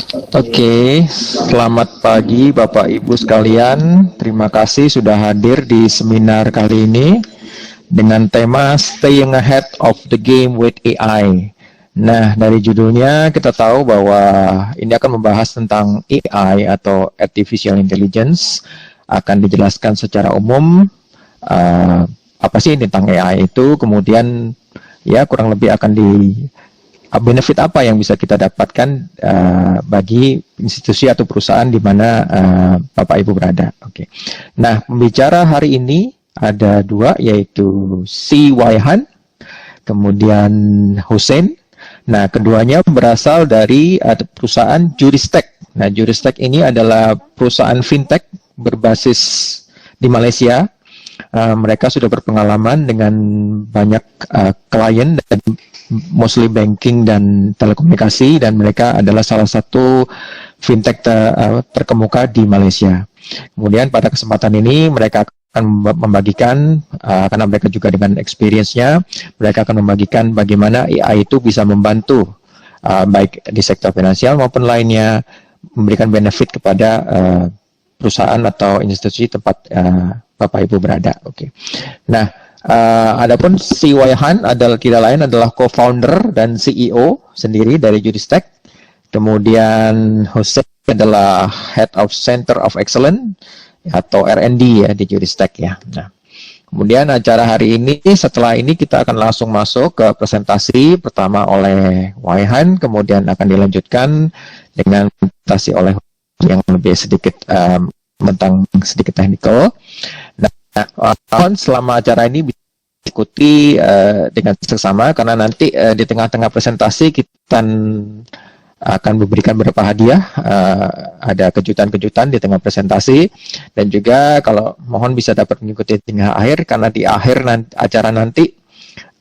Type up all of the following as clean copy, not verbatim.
Oke, selamat pagi Bapak Ibu sekalian. Terima kasih sudah hadir di seminar kali ini dengan tema Staying Ahead of the Game with AI. Nah, dari judulnya kita tahu bahwa ini akan membahas tentang AI atau Artificial Intelligence. Akan dijelaskan secara umum apa sih tentang AI itu, kemudian ya kurang lebih akan benefit apa yang bisa kita dapatkan bagi institusi atau perusahaan di mana Bapak Ibu berada. Oke. Nah, pembicara hari ini ada dua, yaitu Si Waihan, kemudian Hussein. Nah, keduanya berasal dari perusahaan Juristek. Nah, Juristek ini adalah perusahaan fintech berbasis di Malaysia. Mereka sudah berpengalaman dengan banyak klien dan mostly banking dan telekomunikasi, dan mereka adalah salah satu fintech terkemuka di Malaysia. Kemudian pada kesempatan ini mereka akan membagikan, karena mereka juga dengan experience-nya, mereka akan membagikan bagaimana AI itu bisa membantu baik di sektor finansial maupun lainnya, memberikan benefit kepada perusahaan atau institusi tempat Bapak Ibu berada. Oke. Nah, adapun Si Waihan adalah tidak lain adalah co-founder dan CEO sendiri dari Juristek. Kemudian Hussein adalah Head of Center of Excellence atau R&D ya di Juristek ya. Nah, kemudian acara hari ini, setelah ini kita akan langsung masuk ke presentasi pertama oleh Waihan, kemudian akan dilanjutkan dengan presentasi oleh yang lebih sedikit tentang sedikit teknikal. Nah, selama acara ini bisa ikuti dengan seksama, karena nanti di tengah-tengah presentasi kita akan memberikan beberapa hadiah, ada kejutan-kejutan di tengah presentasi, dan juga kalau mohon bisa dapat mengikuti tengah akhir, karena di akhir acara nanti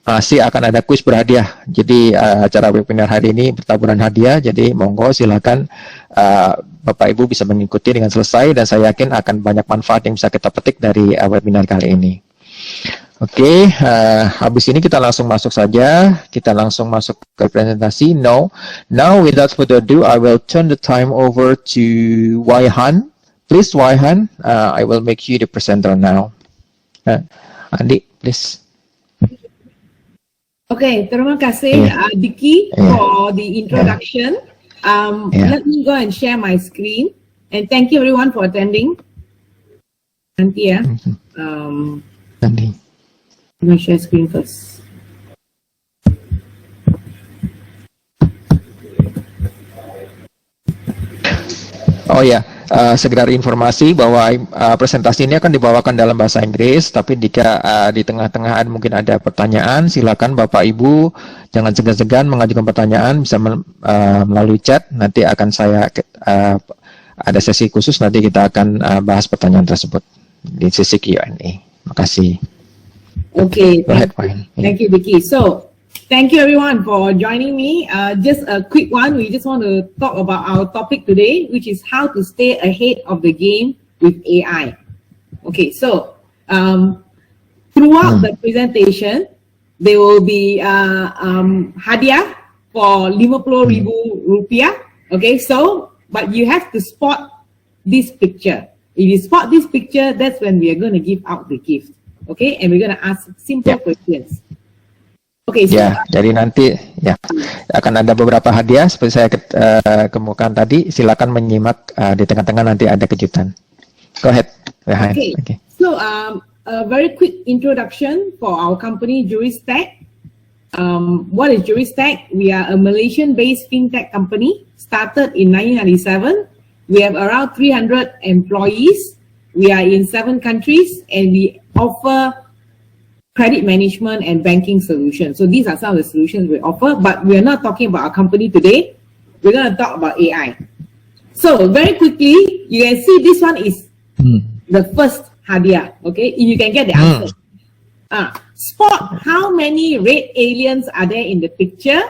masih akan ada kuis berhadiah. Jadi acara webinar hari ini bertaburan hadiah, jadi monggo silakan Bapak Ibu bisa mengikuti dengan selesai, dan saya yakin akan banyak manfaat yang bisa kita petik dari webinar kali ini. Oke, habis ini kita langsung masuk saja. Kita langsung masuk ke presentasi. Now without further ado, I will turn the time over to Waihan. Please, Waihan, I will make you the presenter now. Andi, please. Okay, terima kasih Diki for the introduction. Let me go and share my screen, and thank you everyone for attending. Nanti ya. Nanti. I'm going to share screen first. Oh ya, sekedar informasi bahwa presentasi ini akan dibawakan dalam bahasa Inggris, tapi jika di tengah-tengah mungkin ada pertanyaan, silakan Bapak Ibu jangan segan-segan mengajukan pertanyaan, bisa melalui chat. Nanti akan saya ada sesi khusus, nanti kita akan bahas pertanyaan tersebut di sesi Q&A. Makasih. Okay, thank you, Vicky. So, thank you everyone for joining me. Just a quick one. We just want to talk about our topic today, which is how to stay ahead of the game with AI. Okay, so throughout the presentation, there will be hadiah for 50,000 rupiah. Okay, so but you have to spot this picture. If you spot this picture, that's when we are going to give out the gift. Okay, and we're going to ask simple questions. Okay, so jadi nanti akan ada beberapa hadiah seperti saya kemukakan tadi. Silakan menyimak, di tengah-tengah nanti ada kejutan. Go ahead. Okay. So a very quick introduction for our company Juristek. What is Juristek? We are a Malaysian-based fintech company started in 1997. We have around 300 employees. We are in 7 countries, and we offer credit management and banking solutions. So these are some of the solutions we offer, but we are not talking about our company today. We're going to talk about AI. So very quickly, you can see this one is the first hadiah. Okay, you can get the answer. Spot how many red aliens are there in the picture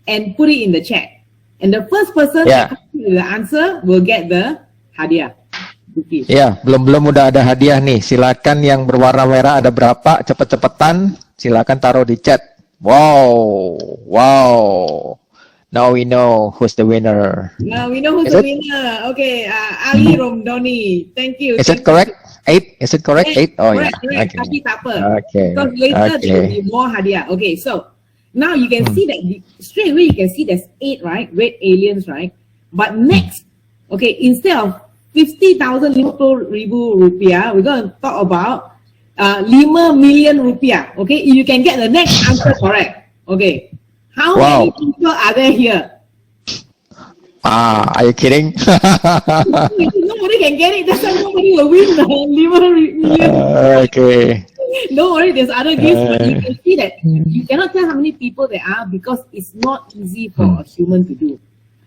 and put it in the chat. And the first person that comes with the answer will get the hadiah. Ya, belum udah ada hadiah nih. Silakan yang berwarna merah ada berapa? Cepet-cepetan. Silakan taruh di chat. Wow. Now we know who's the winner. Now we know who's Is the it? winner. Okay, Ali Romdoni. Thank you. Is Thank it correct? 8? Is it correct? 8? Oh yeah. Correct. Okay. Tapi tak apa. Okay. Because later there will Okay. be more hadiah. Okay, so now you can see that straight away you can see there's 8, right? Red aliens, right? But next, okay, instead of 50,000 ribu rupiah, we're going to talk about 5 million rupiah. Okay, you can get the next answer correct. Okay, how Wow. many people are there here? Are you kidding? Nobody can get it. That's why nobody will win the 5 million. Okay. Don't worry, there's other gifts, but you can see that you cannot tell how many people there are because it's not easy for a human to do.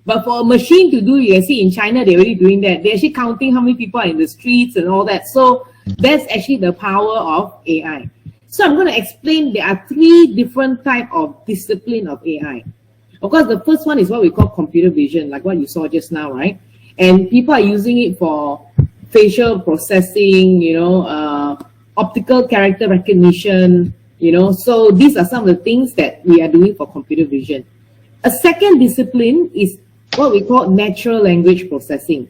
But for a machine to do, you can see in China, they're already doing that. They're actually counting how many people are in the streets and all that. So that's actually the power of AI. So I'm going to explain there are 3 different types of discipline of AI. Of course, the first one is what we call computer vision, like what you saw just now, right? And people are using it for facial processing, optical character recognition, so these are some of the things that we are doing for computer vision. A second discipline is what we call natural language processing.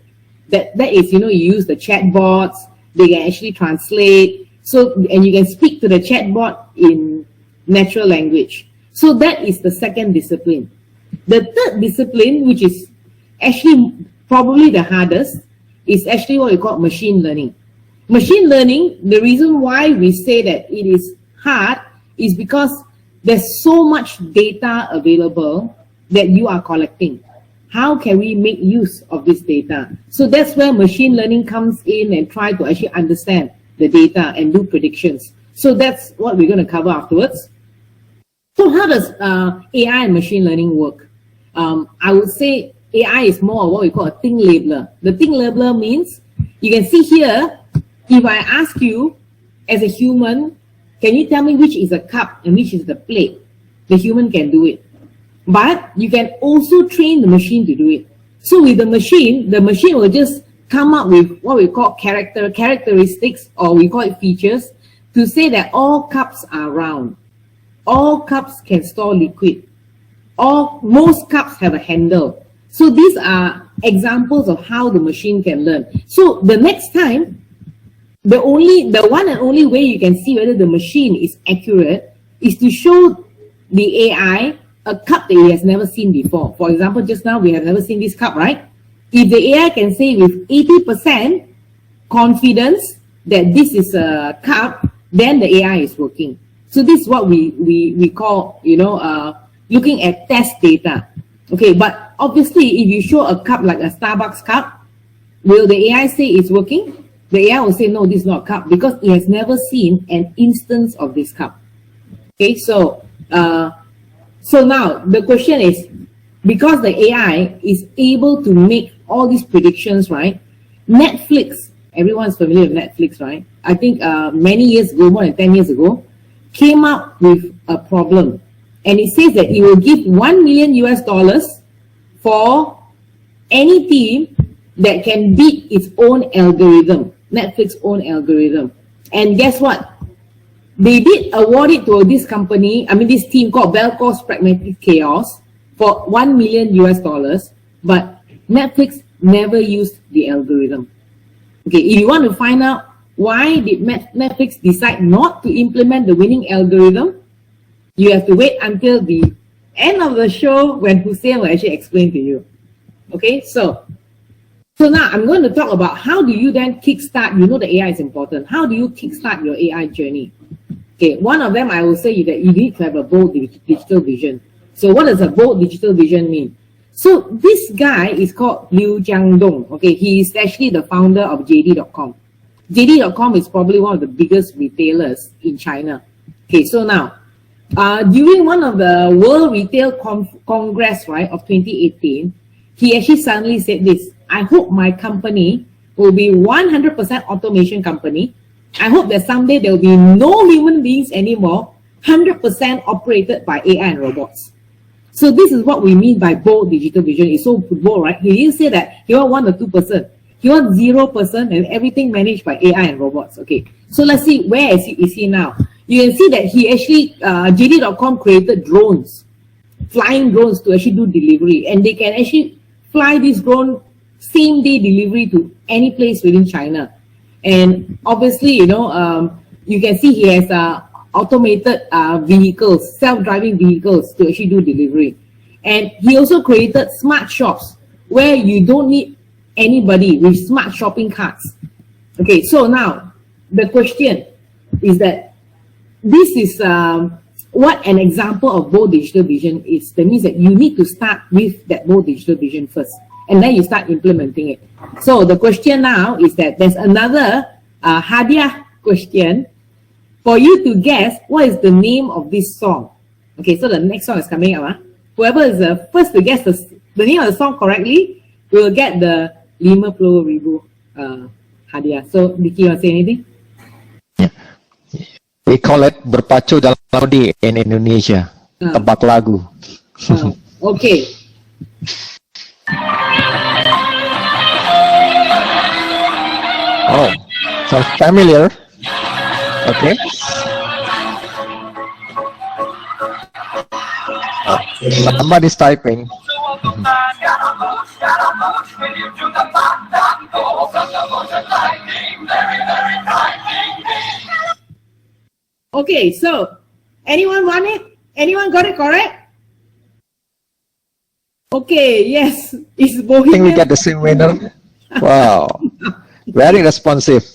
That is, you use the chatbots, they can actually translate, and you can speak to the chatbot in natural language. So that is the second discipline. The third discipline, which is actually probably the hardest, is actually what we call machine learning. Machine learning, the reason why we say that it is hard is because there's so much data available that you are collecting. How can we make use of this data? So that's where machine learning comes in and try to actually understand the data and do predictions. So that's what we're going to cover afterwards. So how does AI and machine learning work? I would say AI is more of what we call a thing labeler. The thing labeler means, you can see here, if I ask you as a human, can you tell me which is a cup and which is the plate? The human can do it. But you can also train the machine to do it. So with the machine will just come up with what we call characteristics, or we call it features, to say that all cups are round. All cups can store liquid. Most cups have a handle. So these are examples of how the machine can learn. So the next time, the one and only way you can see whether the machine is accurate is to show the AI a cup that it has never seen before. For example, just now we have never seen this cup, right? If the AI can say with 80% confidence that this is a cup, then the AI is working. So this is what we call, looking at test data. Okay, but obviously if you show a cup like a Starbucks cup, will the AI say it's working? The AI will say, no, this is not a cup, because it has never seen an instance of this cup. Okay, so now the question is, because the AI is able to make all these predictions, right? Netflix, everyone's familiar with Netflix, right? I think many years ago, more than 10 years ago, came up with a problem. And it says that it will give $1 million for any team that can beat its own algorithm, Netflix's own algorithm. And guess what? They did award it to this company, this team called Velcos Pragmatic Chaos for $1 million, but Netflix never used the algorithm. Okay, if you want to find out why did Netflix decide not to implement the winning algorithm, you have to wait until the end of the show when Hussein will actually explain to you. Okay, so now I'm going to talk about how do you then kickstart, the AI is important. How do you kickstart your AI journey? Okay, one of them I will say that you need to have a bold digital vision. So what does a bold digital vision mean? So this guy is called Liu Jiangdong. Okay, he is actually the founder of JD.com. JD.com is probably one of the biggest retailers in China. Okay, so now, during one of the World Retail Congress, right, of 2018, he actually suddenly said this: I hope my company will be 100% automation company. I hope that someday there will be no human beings anymore, 100% operated by AI and robots. So this is what we mean by bold digital vision. It's so bold, right? He didn't say that he wants 1 or 2%. He wants 0% and everything managed by AI and robots. Okay, so let's see, where is he now? You can see that he actually, JD.com created drones. flying drones to actually do delivery, and they can actually fly this drone same day delivery to any place within China. And obviously, you can see he has automated vehicles, self-driving vehicles to actually do delivery. And he also created smart shops where you don't need anybody with smart shopping carts. Okay, so now the question is that this is what an example of bold digital vision is. That means that you need to start with that bold digital vision first, and then you start implementing it. So the question now is that there's another hadiah question for you to guess what is the name of this song. Okay, so the next song is coming up. Whoever is the first to guess the name of the song correctly will get the 50,000 hadiah. So, Diki, you want to say anything? Yeah. We call it berpacu dalam melodi in Indonesia. Tebak lagu. Okay. Oh, sounds familiar. Okay. Somebody's typing. Okay, so anyone want it? Anyone got it correct? Okay, yes, it's Bohemian. I think we get the same winner. Wow, very responsive.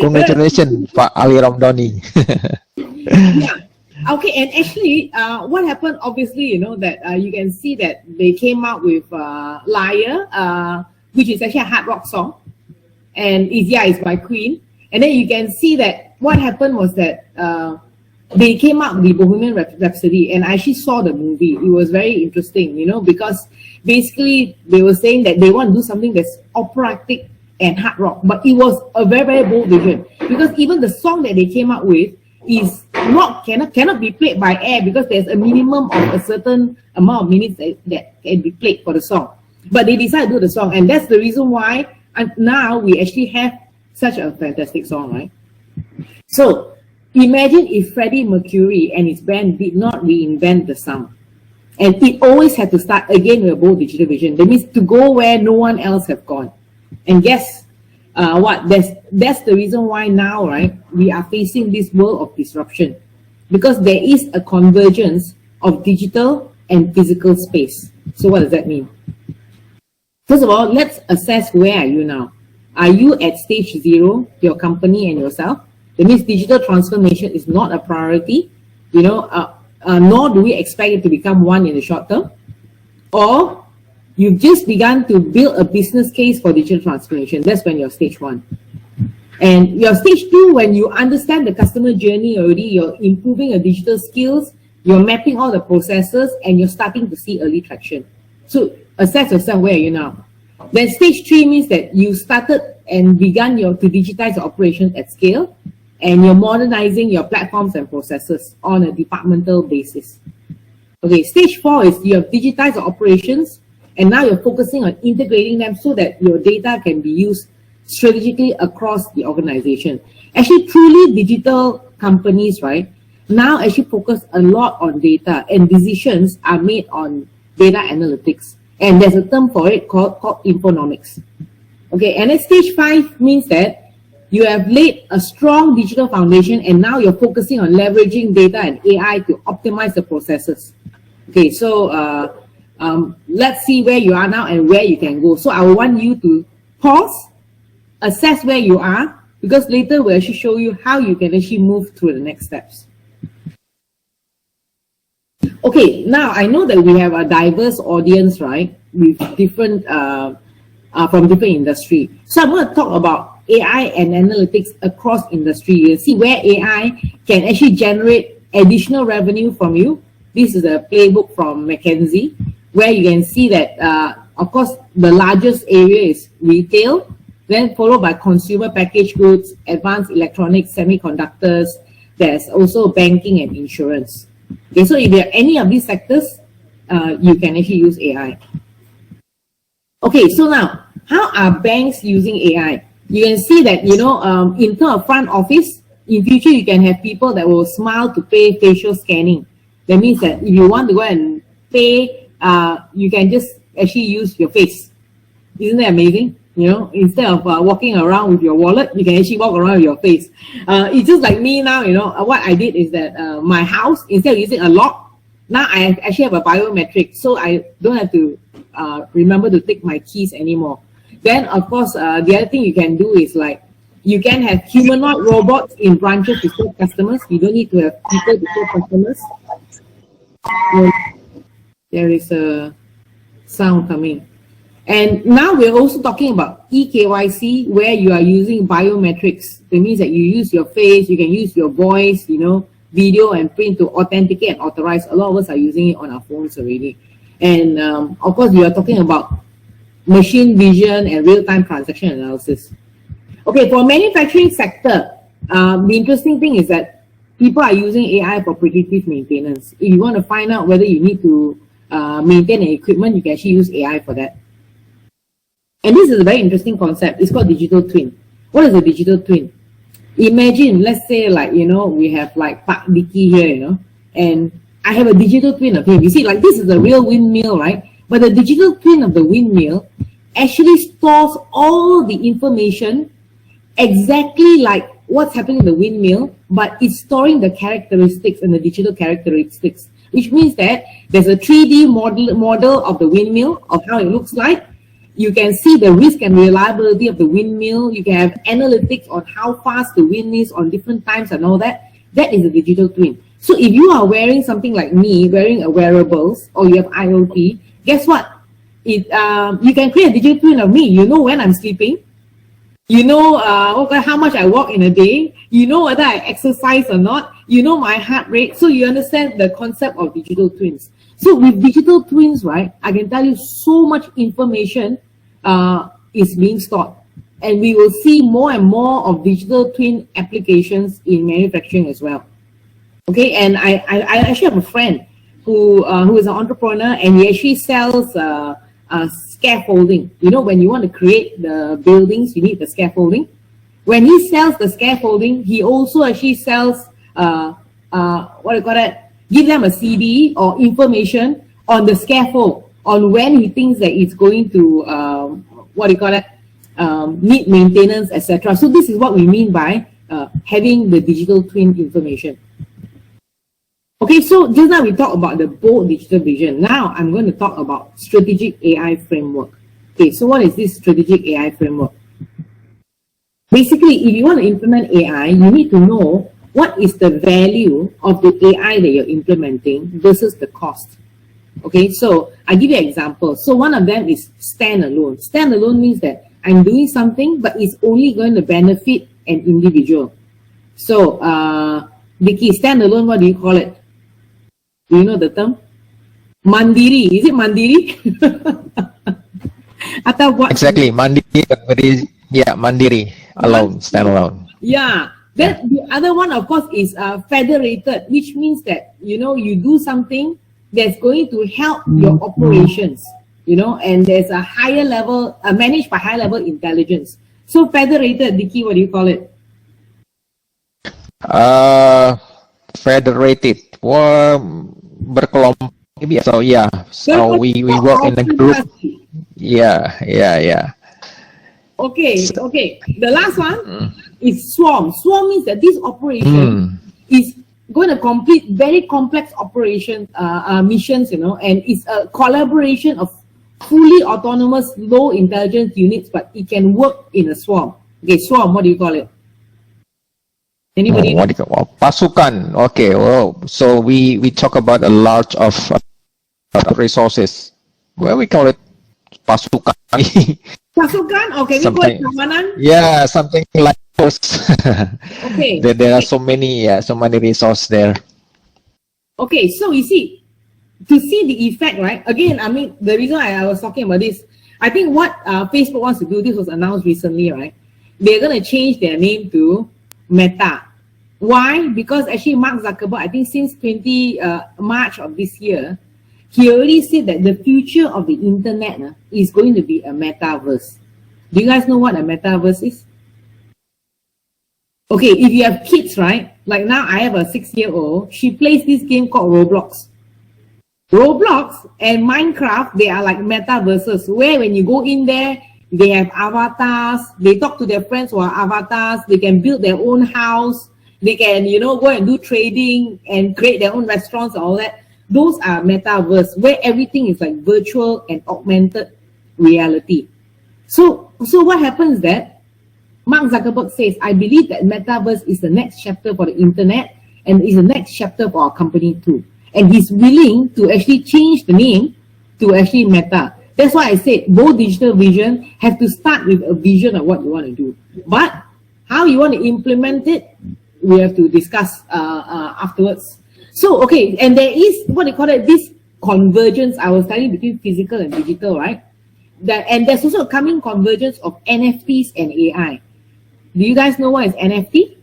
Congratulations, Pak Ali Ramdhani. Yeah. Okay, and actually, what happened, obviously, that you can see that they came out with Liar, which is actually a hard rock song, and it's by Queen. And then you can see that what happened was that they came out with Bohemian Rhapsody, and I actually saw the movie. It was very interesting, because basically they were saying that they want to do something that's operatic and hard rock, but it was a very, very bold vision, because even the song that they came out with is cannot be played by air, because there's a minimum of a certain amount of minutes that can be played for the song. But they decided to do the song, and that's the reason why now we actually have such a fantastic song, right? So imagine if Freddie Mercury and his band did not reinvent the sound, and it always had to start again with a bold digital vision. That means to go where no one else have gone. And guess what? That's the reason why now, right, we are facing this world of disruption, because there is a convergence of digital and physical space. So what does that mean? First of all, let's assess where are you now. Are you at stage 0, your company and yourself? That means digital transformation is not a priority, nor do we expect it to become one in the short term. Or you've just begun to build a business case for digital transformation. That's when you're stage 1. And your stage 2, when you understand the customer journey already, you're improving your digital skills, you're mapping all the processes, and you're starting to see early traction. So assess yourself, where are you now? Then stage 3 means that you started and begun to digitize your operations at scale, and you're modernizing your platforms and processes on a departmental basis. Okay, stage 4 is you have digitized your operations, and now you're focusing on integrating them so that your data can be used strategically across the organization. Actually, truly digital companies, right, now actually focus a lot on data, and decisions are made on data analytics. And there's a term for it called infonomics. Okay, and then stage 5 means that you have laid a strong digital foundation, and now you're focusing on leveraging data and AI to optimize the processes. Okay, so let's see where you are now and where you can go. So I want you to pause, assess where you are, because later we'll actually show you how you can actually move through the next steps. Okay, now I know that we have a diverse audience, right, with different from different industry. So I'm going to talk about AI and analytics across industry. You'll see where AI can actually generate additional revenue from you. This is a playbook from McKinsey, where you can see that, of course, the largest area is retail, then followed by consumer packaged goods, advanced electronics, semiconductors. There's also banking and insurance. Okay, so if there are any of these sectors, you can actually use AI. Okay, so now, how are banks using AI? You can see that, in terms of front office, in future, you can have people that will smile to pay facial scanning. That means that if you want to go and pay, you can just actually use your face. Isn't that amazing? You know, instead of walking around with your wallet, you can actually walk around with your face. It's just like me now, you know, what I did is that my house, instead of using a lock, now I actually have a biometric, so I don't have to remember to take my keys anymore. Then, of course, the other thing you can do is like, you can have humanoid robots in branches to serve customers. You don't need to have people to serve customers. There is a sound coming. And now we're also talking about eKYC, where you are using biometrics. It means that you use your face, you can use your voice, you know, video and print to authenticate and authorize. A lot of us are using it on our phones already. And of course, we are talking about machine vision and real-time transaction analysis. Okay, for manufacturing sector, the interesting thing is that people are using AI for predictive maintenance. If you want to find out whether you need to maintain an equipment, you can actually use AI for that. And this is a very interesting concept. It's called digital twin. What is a digital twin? Imagine, let's say, like, you know, we have like Pak Dicky here, you know, and I have a digital twin of him. You see, like, this is a real windmill, right? But the digital twin of the windmill actually stores all the information exactly like what's happening in the windmill, but it's storing the characteristics and the digital characteristics, which means that there's a 3D model of the windmill, of how it looks like. You can see the risk and reliability of the windmill. You can have analytics on how fast the wind is on different times and all that. That is a digital twin. So if you are wearing something like me, wearing a wearables, or you have IoT, guess what? You can create a digital twin of me. You know when I'm sleeping. You know how much I walk in a day. You know whether I exercise or not. You know my heart rate. So you understand the concept of digital twins. So with digital twins, right, I can tell you so much information is being stored. And we will see more and more of digital twin applications in manufacturing as well. Okay, and I actually have a friend who is an entrepreneur, and he actually sells scaffolding. You know, when you want to create the buildings, you need the scaffolding. When he sells the scaffolding, he also actually sells what do you call that? Give them a CD or information on the scaffold, on when he thinks that it's going to what do you call it? Need maintenance, etc. So this is what we mean by having the digital twin information. Okay, so just now we talked about the bold digital vision. Now I'm going to talk about strategic AI framework. Okay, so what is this strategic AI framework? Basically, if you want to implement AI, you need to know what is the value of the AI that you're implementing versus the cost. Okay, so I'll give you an example. So one of them is standalone. Standalone means that I'm doing something, but it's only going to benefit an individual. So, Vicky, standalone, what do you call it? Do you know the term? Mandiri. Is it Mandiri? Exactly, Mandiri, but very, yeah, Mandiri, alone, standalone. Yeah. Then the other one, of course, is federated, which means that, you know, you do something that's going to help your operations, you know, and there's a higher level, managed by high level intelligence. So federated, Vicky, what do you call it? Federated, berkelompok. So yeah, so we work in a group. Yeah. Okay. The last one is swarm. Swarm means that this operation is going to complete very complex operation missions, you know, and it's a collaboration of fully autonomous, low intelligence units, but it can work in a swarm. Okay, swarm, what do you call it? Anybody? What do you call it? Pasukan. Okay. Well, so we talk about a large of resources. Well, we call it pasukan. Pasukan? Okay, we call it pasukan. Yeah, something like those. Okay. There are so many resources there. Okay, so you see, to see the effect, right? Again, I mean, the reason I was talking about this, I think what Facebook wants to do, this was announced recently, right? They're going to change their name to Meta. Why? Because actually Mark Zuckerberg, I think since March of this year, he already said that the future of the internet is going to be a metaverse. Do you guys know what a metaverse is? Okay, if you have kids, right? Like now I have a 6-year-old, she plays this game called Roblox. Roblox and Minecraft, they are like metaverses where when you go in there, they have avatars, they talk to their friends who are avatars, they can build their own house, they can, you know, go and do trading and create their own restaurants and all that. Those are metaverse where everything is like virtual and augmented reality. So what happens that Mark Zuckerberg says, I believe that metaverse is the next chapter for the internet and is the next chapter for our company too. And he's willing to actually change the name to actually Meta. That's why I said both digital vision have to start with a vision of what you want to do. But how you want to implement it, we have to discuss afterwards. So, okay, and there is what they call it, this convergence I was studying between physical and digital, right? And there's also a coming convergence of NFTs and AI. Do you guys know what is NFT?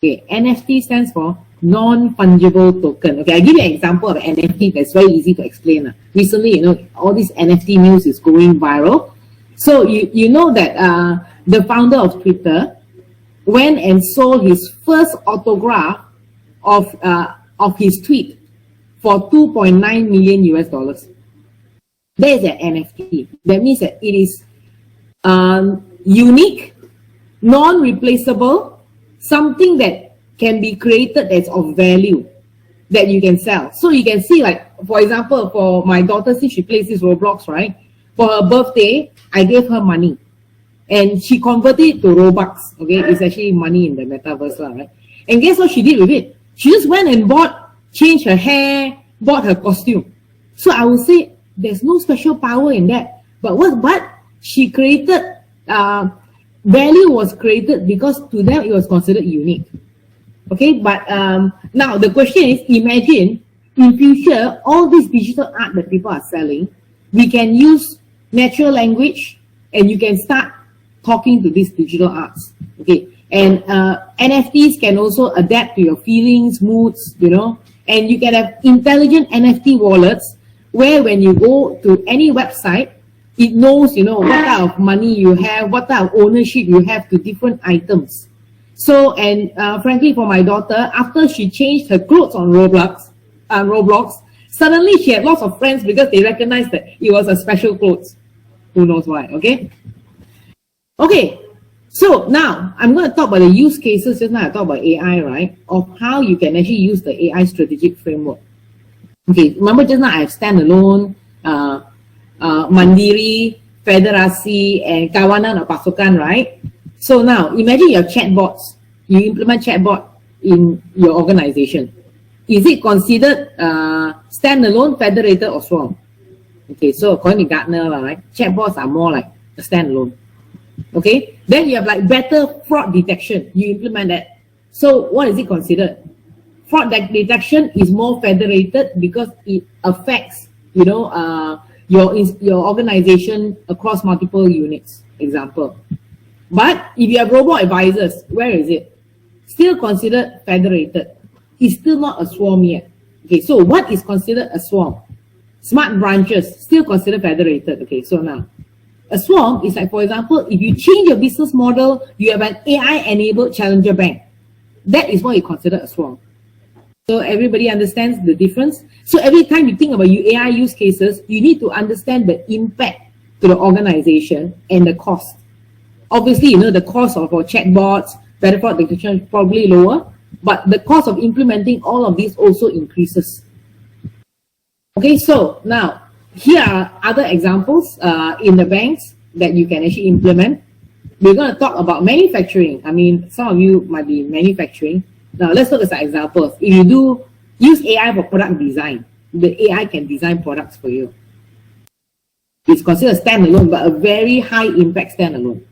Okay, NFT stands for non-fungible token. Okay, I'll give you an example of an NFT that's very easy to explain. Recently, you know, all this NFT news is going viral. So you know that the founder of Twitter went and sold his first autograph of his tweet for $2.9 million US. That is an NFT. That means that it is unique, non-replaceable, something that can be created that's of value that you can sell. So you can see, like, for example, for my daughter, since she plays this Roblox, right? For her birthday, I gave her money. And she converted it to Robux. Okay, it's actually money in the metaverse, right? And guess what she did with it? She just went and changed her hair, bought her costume. So I would say there's no special power in that. But what she created, value was created because to them it was considered unique. Okay, but now the question is, imagine in future, all this digital art that people are selling, we can use natural language and you can start talking to these digital arts. Okay, and NFTs can also adapt to your feelings, moods, you know, and you can have intelligent NFT wallets where when you go to any website, it knows, you know, what type of money you have, what type of ownership you have to different items. So, and frankly, for my daughter, after she changed her clothes on Roblox, suddenly she had lots of friends because they recognized that it was a special clothes. Who knows why, okay? Okay, so now I'm going to talk about the use cases. Just now I talked about AI, right? Of how you can actually use the AI strategic framework. Okay, remember just now I have standalone, Mandiri, Federasi, and Kawanan or Pasukan, right? So now imagine your chatbots. You implement chatbot in your organization. Is it considered standalone, federated, or swarm? Okay, so according to Gartner, right, chatbots are more like a standalone. Okay, then you have like better fraud detection. You implement that. So what is it considered? Fraud detection is more federated because it affects, you know, your organization across multiple units. Example. But if you have robot advisors, where is it? Still considered federated. It's still not a swarm yet. Okay, so what is considered a swarm? Smart branches, still considered federated. Okay, so now, a swarm is like, for example, if you change your business model, you have an AI-enabled challenger bank. That is what you consider a swarm. So everybody understands the difference. So every time you think about AI use cases, you need to understand the impact to the organization and the cost. Obviously, you know, the cost of our chatbots, better fraud detection is probably lower, but the cost of implementing all of these also increases. Okay, so now, here are other examples in the banks that you can actually implement. We're going to talk about manufacturing. I mean, some of you might be manufacturing. Now, let's look at some examples. If you do use AI for product design, the AI can design products for you. It's considered standalone, but a very high impact standalone.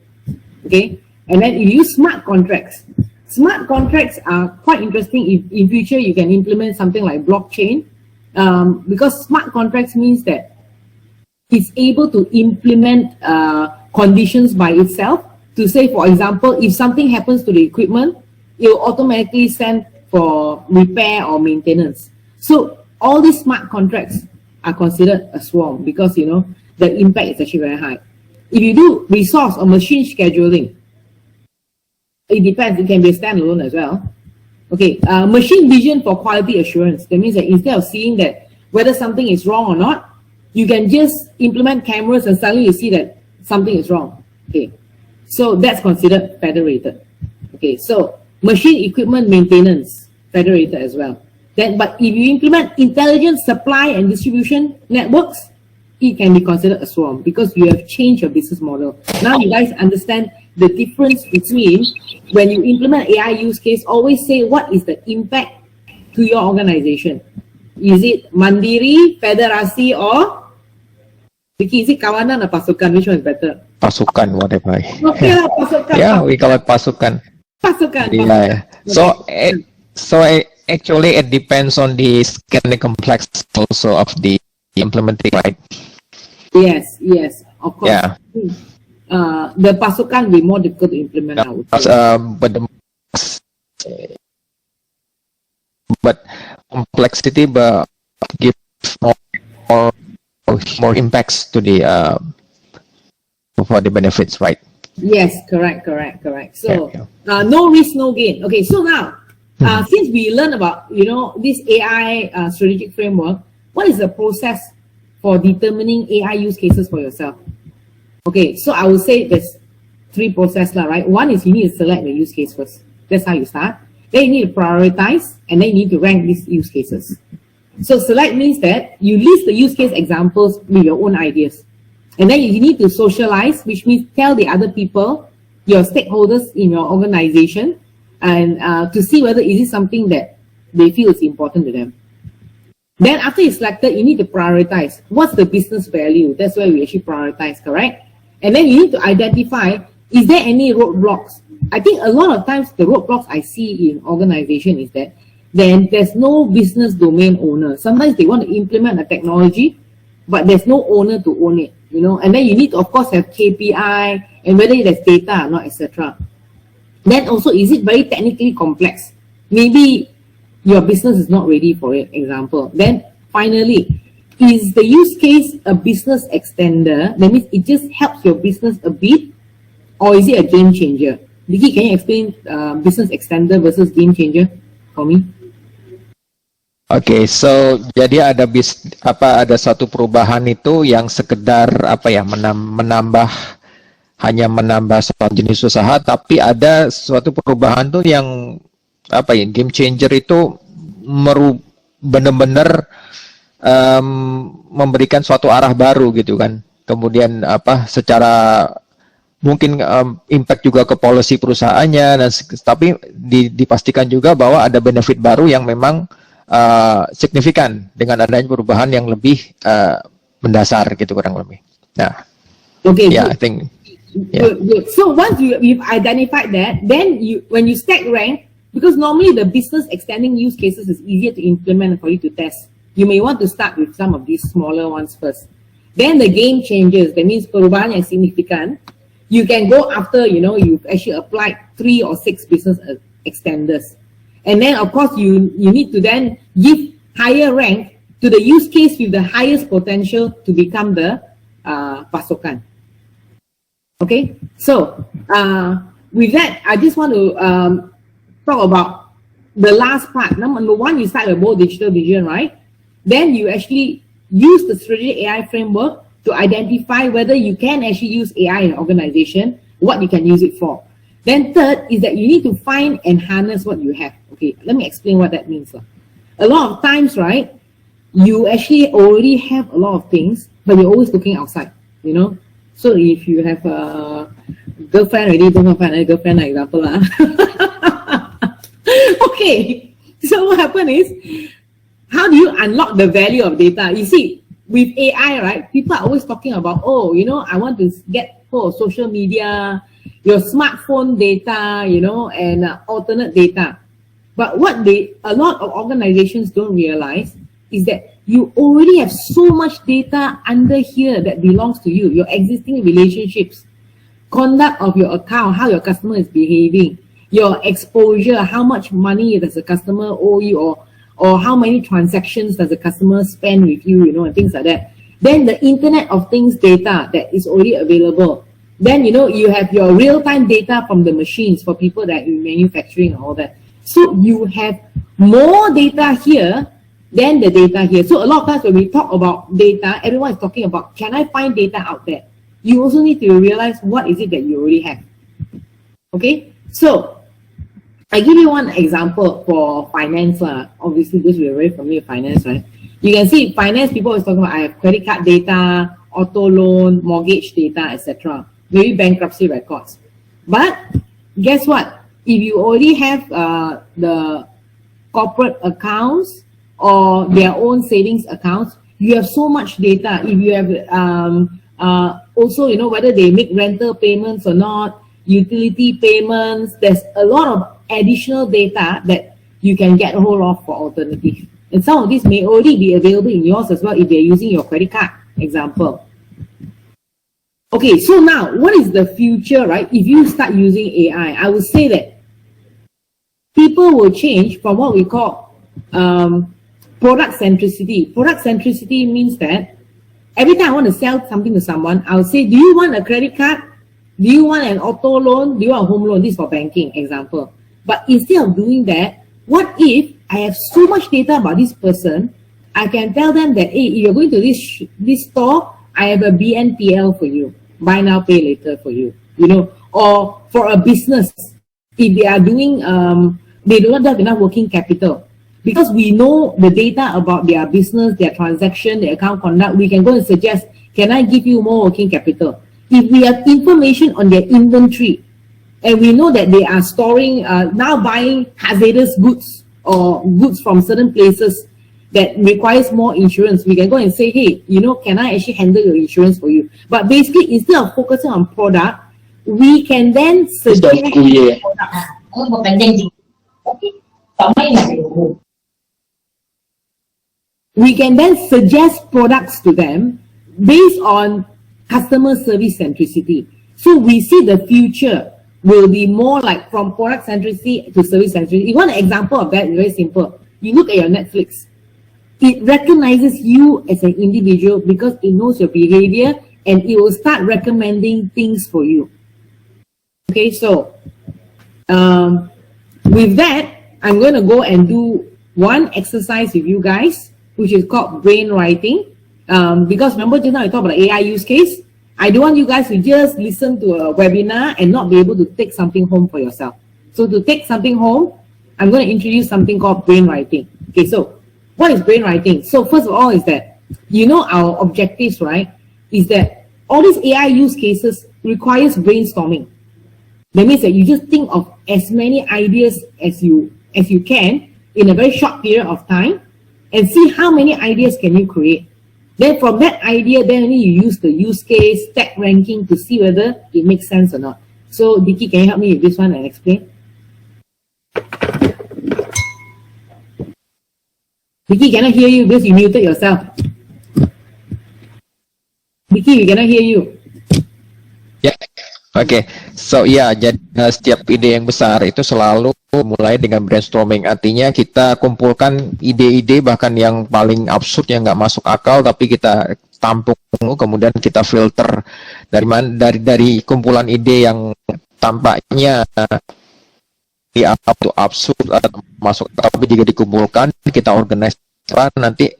Okay, and then you use smart contracts. Smart contracts are quite interesting. If in future you can implement something like blockchain, because smart contracts means that it's able to implement conditions by itself to say, for example, if something happens to the equipment, it will automatically send for repair or maintenance. So all these smart contracts are considered a swarm because, you know, the impact is actually very high. If you do resource or machine scheduling, it depends. It can be a standalone as well. Okay, machine vision for quality assurance. That means that instead of seeing that whether something is wrong or not, you can just implement cameras and suddenly you see that something is wrong. Okay, so that's considered federated. Okay, so machine equipment maintenance, federated as well. Then, but if you implement intelligent supply and distribution networks, it can be considered a swarm because you have changed your business model. Now you guys understand the difference between when you implement AI use case, always say what is the impact to your organization. Is it mandiri, federasi, or Vicky, is it kawanan or pasukan? Which one is better? Pasukan, whatever. Okay, lah, pasukan. Yeah, we call it pasukan. Pasukan. Yeah. Actually, it depends on the scale and complexity also of the implementing, right? Yes, of course. Yeah. The pasukan will be more difficult to implement. I would say. But complexity gives more impacts to the for the benefits, right? Yes, correct. So Yeah. no risk, no gain. Okay, so now since we learned about this AI strategic framework, what is the process for determining AI use cases for yourself? Okay, so I would say there's 3 processes, right? One is you need to select the use case first. That's how you start. Then you need to prioritize, and then you need to rank these use cases. So select means that you list the use case examples with your own ideas. And then you need to socialize, which means tell the other people, your stakeholders in your organization, and to see whether is it something that they feel is important to them. Then after you selected, you need to prioritize. What's the business value? That's where we actually prioritize, correct? And then you need to identify, is there any roadblocks? I think a lot of times the roadblocks I see in organization is that then there's no business domain owner. Sometimes they want to implement a technology, but there's no owner to own it, and then you need to, of course, have KPI and whether there's data or not, etc. Then also, is it very technically complex? Maybe your business is not ready for it, example. Then finally, is the use case a business extender? That means it just helps your business a bit, or is it a game changer? Vicky, can you explain business extender versus game changer for me? Okay, so jadi ada satu perubahan itu yang sekedar hanya menambah suatu jenis usaha, tapi ada suatu perubahan tuh yang game changer itu benar-benar memberikan suatu arah baru gitu kan. Kemudian secara mungkin impact juga ke policy perusahaannya, tapi dipastikan juga bahwa ada benefit baru yang memang signifikan dengan adanya perubahan yang lebih mendasar gitu kurang lebih. Nah, okay, yeah, good. I think. Yeah. Good. So once you've identified that, then when you stack rank, because normally the business extending use cases is easier to implement for you to test. You may want to start with some of these smaller ones first. Then the game changes, that means perubahan yang signifikan. You can go after, you've actually applied 3 or 6 business extenders. And then, of course, you need to then give higher rank to the use case with the highest potential to become the pasukan. Okay, so with that, I just want to talk about the last part. Number 1, you start with both digital vision, right? Then you actually use the strategic AI framework to identify whether you can actually use AI in an organization, what you can use it for. Then third is that you need to find and harness what you have. Okay, let me explain what that means. A lot of times, right, you actually already have a lot of things, but you're always looking outside, So if you have a girlfriend already, don't find a girlfriend, example. Okay, so what happened is, how do you unlock the value of data? You see, with AI, right, people are always talking about, I want to get hold of social media, your smartphone data, and alternate data. But what a lot of organizations don't realize is that you already have so much data under here that belongs to you, your existing relationships, conduct of your account, how your customer is behaving, your exposure, how much money does the customer owe you, or how many transactions does the customer spend with you, and things like that. Then the Internet of Things data that is already available. Then, you have your real-time data from the machines for people that are in manufacturing and all that. So you have more data here then the data here. So a lot of times when we talk about data, everyone is talking about, can I find data out there? You also need to realize what is it that you already have. Okay, so I give you one example for finance. Obviously, because we are very familiar with finance, right? You can see finance people always talking about, I have credit card data, auto loan, mortgage data, etc. Maybe bankruptcy records. But guess what? If you already have the corporate accounts or their own savings accounts, you have so much data. If you have also, you know, whether they make rental payments or not, utility payments, there's a lot of additional data that you can get a hold of for alternative. And some of these may already be available in yours as well if they're using your credit card, example. Okay, so now what is the future, right? If you start using AI, I would say that people will change from what we call product centricity. Product centricity means that every time I want to sell something to someone, I'll say, do you want a credit card? Do you want an auto loan? Do you want a home loan? This is for banking, example. But instead of doing that, what if I have so much data about this person, I can tell them that, hey, if you're going to this store, I have a BNPL for you, buy now, pay later for you, you know, or for a business, if they are doing, they do not have enough working capital. Because we know the data about their business, their transaction, their account conduct, we can go and suggest, can I give you more working capital? If we have information on their inventory, and we know that they are storing, now buying hazardous goods or goods from certain places that requires more insurance, we can go and say, hey, you know, can I actually handle your insurance for you? But basically, instead of focusing on product, we can then suggest products. We can then suggest products to them based on customer service centricity. So we see the future will be more like from product centricity to service centricity. One example of that is very simple. You look at your Netflix. It recognizes you as an individual because it knows your behavior and it will start recommending things for you. Okay, so with that, I'm going to go and do one exercise with you guys, which is called brain writing. Because remember just now I talked about the AI use case. I don't want you guys to just listen to a webinar and not be able to take something home for yourself. So to take something home, I'm going to introduce something called brain writing. Okay, so what is brain writing? So first of all is that, you know, our objectives, right, is that all these AI use cases requires brainstorming. That means that you just think of as many ideas as you can in a very short period of time and see how many ideas can you create. Then from that idea, then only you use the use case, stack ranking to see whether it makes sense or not. So Vicky, can you help me with this one and explain? Vicky, cannot hear you because you muted yourself. Vicky, we cannot hear you. Ya, oke. So ya, jadi setiap ide yang besar itu selalu mulai dengan brainstorming. Artinya kita kumpulkan ide-ide bahkan yang paling absurd yang nggak masuk akal, tapi kita tampung, kemudian kita filter dari kumpulan ide yang tampaknya absurd atau masuk, tapi jika dikumpulkan kita organize, nanti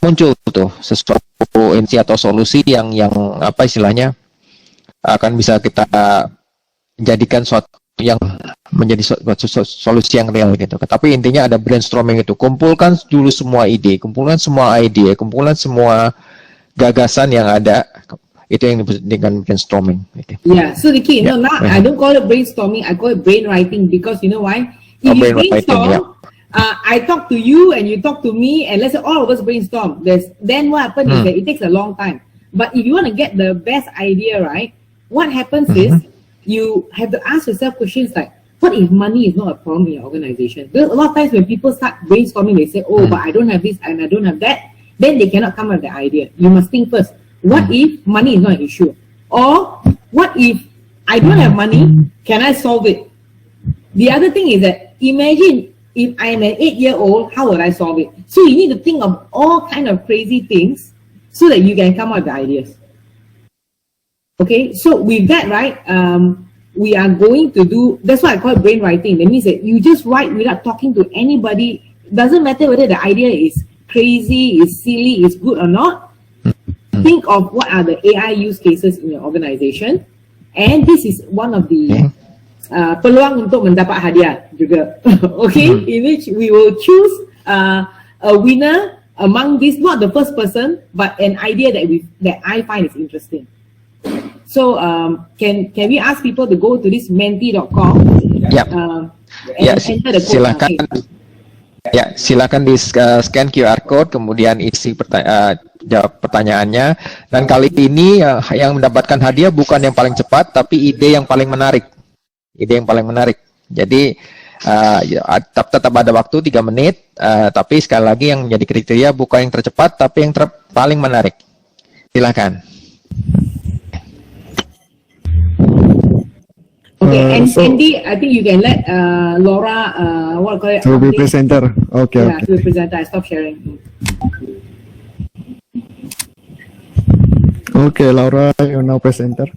muncul tuh sesuatu inti atau solusi yang apa istilahnya akan bisa kita jadikan suatu yang menjadi solusi yang real gitu. Tapi intinya ada brainstorming itu. Kumpulkan dulu semua ide, kumpulkan semua gagasan yang ada. Itu yang disebut dengan brainstorming. Gitu. Yeah, so the key, now I don't call it brainstorming, I call it brain writing because you know why? If you brainstorm, I talk to you and you talk to me and let's say all of us brainstorm. Then what happens is that it takes a long time. But if you want to get the best idea, right, what happens is you have to ask yourself questions like, what if money is not a problem in your organization? Because a lot of times when people start brainstorming, they say, oh, but I don't have this and I don't have that. Then they cannot come up with the idea. You must think first, what if money is not an issue? Or what if I don't have money, can I solve it? The other thing is that imagine if I'm an 8-year-old, how would I solve it? So you need to think of all kind of crazy things so that you can come up with the ideas. Okay, so with that, right, we are going to do, that's why I call it brain writing. That means that you just write without talking to anybody doesn't matter whether the idea is crazy, is silly, is good or not. Think of what are the AI use cases in your organization, and this is one of the peluang untuk mendapat hadiah juga. Okay, in which we will choose a winner among this, not the first person, but an idea that I find is interesting. So can we ask people to go to this menti.com? Yep. And enter the code. Silakan. Ya, silakan di scan QR code, kemudian isi jawab pertanyaannya. Dan kali ini yang mendapatkan hadiah bukan yang paling cepat, tapi ide yang paling menarik. Ide yang paling menarik. Jadi tetap ada waktu 3 menit, tapi sekali lagi yang menjadi kriteria bukan yang tercepat, tapi yang paling menarik. Silakan. Okay, and Andy, I think you can let Laura, what call it? To be presenter. Okay. Yeah, to be presenter. I stop sharing. Okay, Laura, you're now presenter.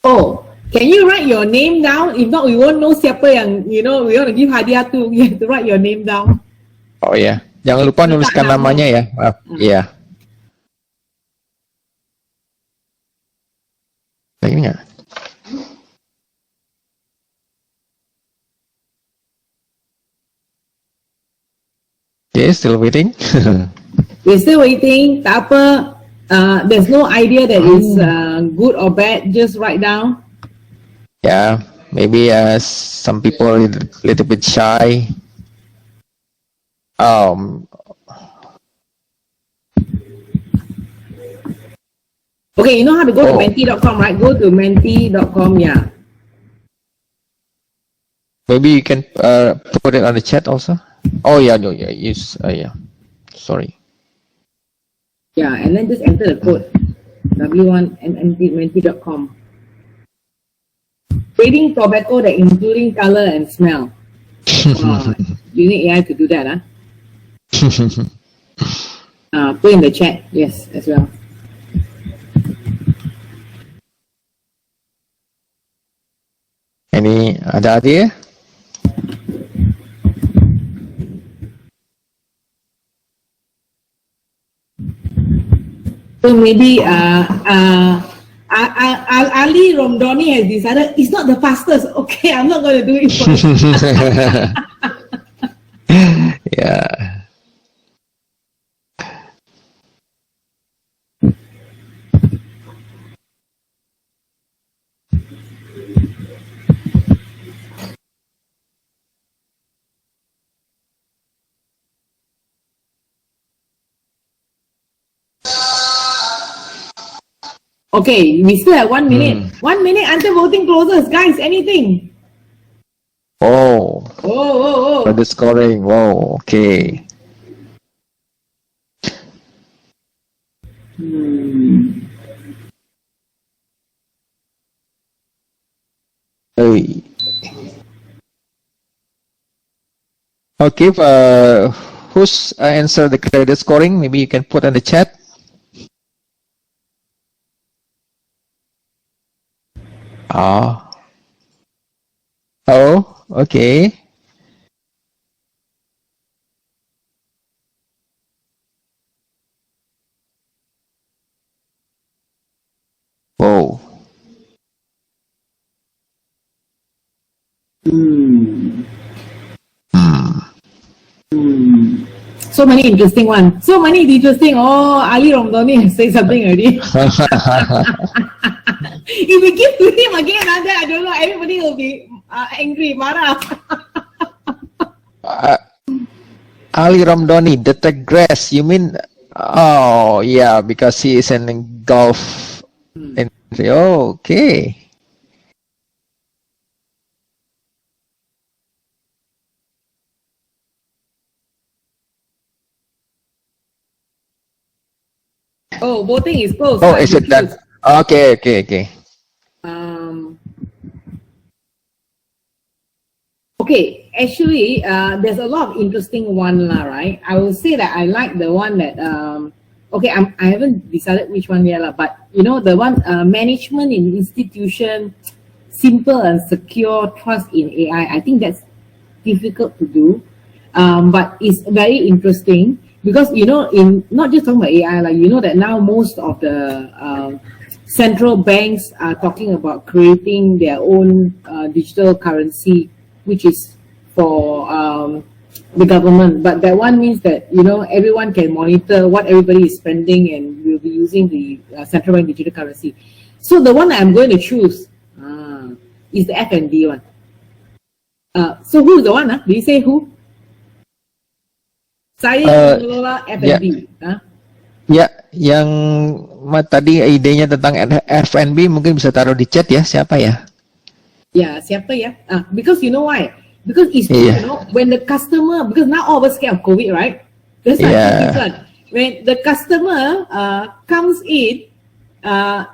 Oh, can you write your name down? If not, we won't know siapa yang, we want to give hadiah to. You have to write your name down. Oh ya, jangan lupa nuliskan namanya ya. Iya. Ini nggak? Okay, still waiting. We're still waiting. Tak apa. There's no idea that is good or bad. Just write down. Yeah, maybe some people a little bit shy. Okay, you know how to go to menti.com, right? Go to menti.com, yeah. Maybe you can put it on the chat also. Oh yeah, no, yeah, yes, yeah. Sorry. Yeah, and then just enter the code w1menti.com. Trading tobacco that including color and smell. You need AI to do that, put in the chat, yes, as well. Ada idea? So maybe Ali Romdoni has decided it's not the fastest. Okay, I'm not going to do it for you. Yeah. Okay, we still have 1 minute. 1 minute until voting closes. Guys, anything? Oh. Oh. The scoring. Wow. Okay. Hey. Okay. Who's answer the credit scoring? Maybe you can put in the chat. Oh, okay. Whoa. So many interesting ones. So many interesting. Oh, Ali Romdoni has said something already. If we give to him again, then I don't know, everybody will be angry, marah. Ali Romdoni, detect grass. You mean? Oh, yeah, because he is in golf. Oh, okay. Oh, voting is closed. Oh, is it done? Okay. Okay, actually, there's a lot of interesting one lah, right? I will say that I like the one that okay, I haven't decided which one yet lah, but you know the one management in institution, simple and secure trust in AI. I think that's difficult to do, but it's very interesting because you know in not just talking about AI, like you know that now most of the central banks are talking about creating their own digital currency, which is for the government. But that one means that, you know, everyone can monitor what everybody is spending and will be using the central bank digital currency. So the one that I'm going to choose is the FNB one. So who's the one? Did you say who? Saya mengelola FNB. Ya, yang tadi idenya tentang FNB mungkin bisa taruh di chat ya, siapa ya? Ya, siapa ya? Because you know why? Because it's you know, when the customer, because now all of us scared of COVID, right? That's different. When the customer comes in,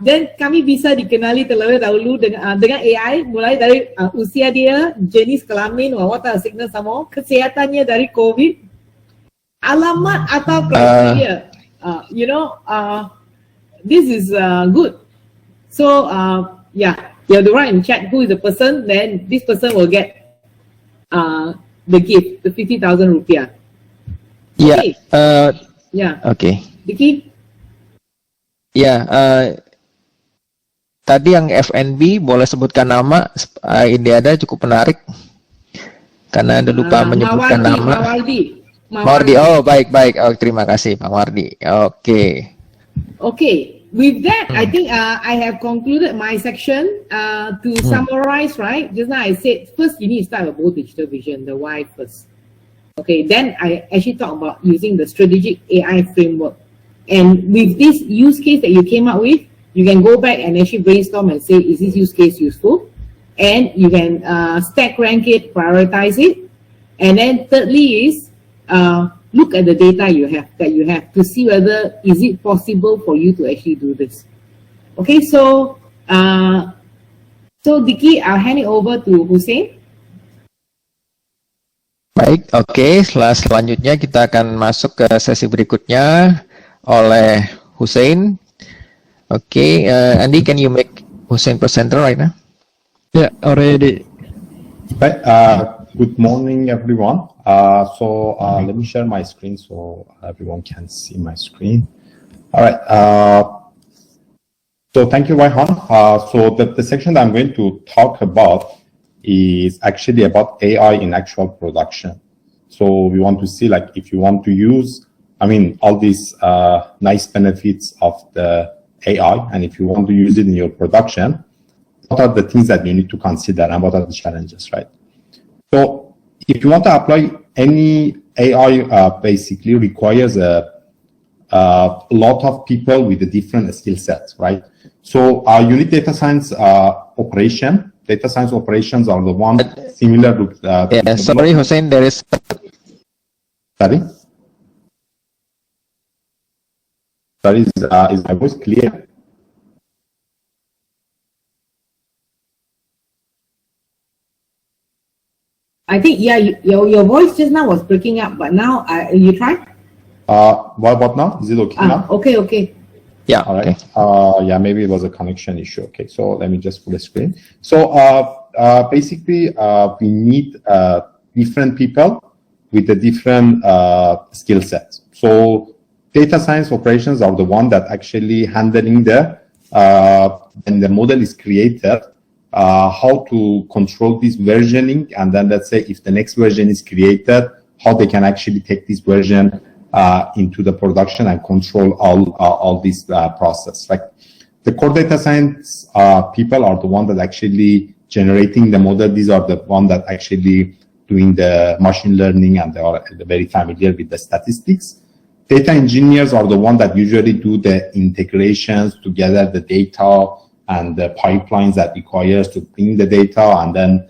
then kami bisa dikenali terlebih dahulu dengan AI, mulai dari usia dia, jenis kelamin, wawasan signal sama, kesehatannya dari COVID, alamat atau kriteria. You know, this is good. So, yeah, you have to write in chat who is the person, then this person will get the gift, the 50,000 rupiah. Yeah. Okay. Yeah. Okay. Diki? Ya, tadi yang FNB boleh sebutkan nama, ini ada cukup menarik karena ada lupa menyebutkan nama. Mawardi. Oh, baik. Oh, terima kasih Pak Mawardi. Oke. Okay. With that, I think I have concluded my section. To summarize, right? Just now I said, first you need to start with both digital vision, the why first. Okay, then I actually talk about using the strategic AI framework. And with this use case that you came up with, you can go back and actually brainstorm and say, is this use case useful? And you can stack rank it, prioritize it. And then thirdly is, look at the data you have to see whether is it possible for you to actually do this. Okay, so Diki, I'll hand it over to Hussein. Baik, oke. Selanjutnya kita akan masuk ke sesi berikutnya oleh Hussein. Oke, Andy, can you make Hussein presenter right now? Yeah, already. Right, good morning, everyone. Let me share my screen so everyone can see my screen. All right. So thank you, Waihan. So the section that I'm going to talk about is actually about AI in actual production. So we want to see, like, if you want to use, all these nice benefits of the AI, and if you want to use it in your production, what are the things that you need to consider and what are the challenges, right? So if you want to apply any AI, basically requires a lot of people with a different skill sets, right? So you need data science operation. Data science operations are the ones similar to... sorry, Hussein, there is... Sorry? Sorry, is my voice clear? I think, yeah, your voice just now was breaking up, but now you try? What now? Is it okay now? Okay. Yeah. All right. Yeah, maybe it was a connection issue. Okay, so let me just full screen. So basically, we need different people with the different skill sets. So data science operations are the one that actually handling when the model is created, how to control this versioning, and then let's say if the next version is created, how they can actually take this version into the production and control all this process. Like the core data science people are the one that actually generating the model. These are the one that actually doing the machine learning, and they are very familiar with the statistics. Data engineers are the one that usually do the integrations to gather the data and the pipelines that requires to bring the data, and then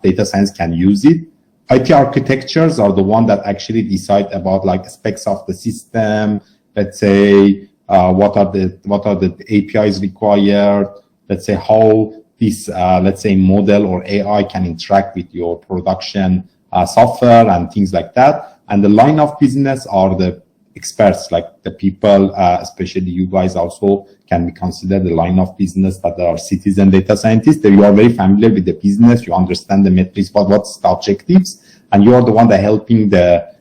data science can use it. IT architectures are the one that actually decide about like specs of the system. Let's say what are the APIs required. Let's say how this, let's say, model or AI can interact with your production software and things like that. And the line of business are the experts, like the people, especially you guys also can be considered the line of business that are citizen data scientists. That you are very familiar with the business, you understand the metrics, but what's the objectives, and you are the one that helping the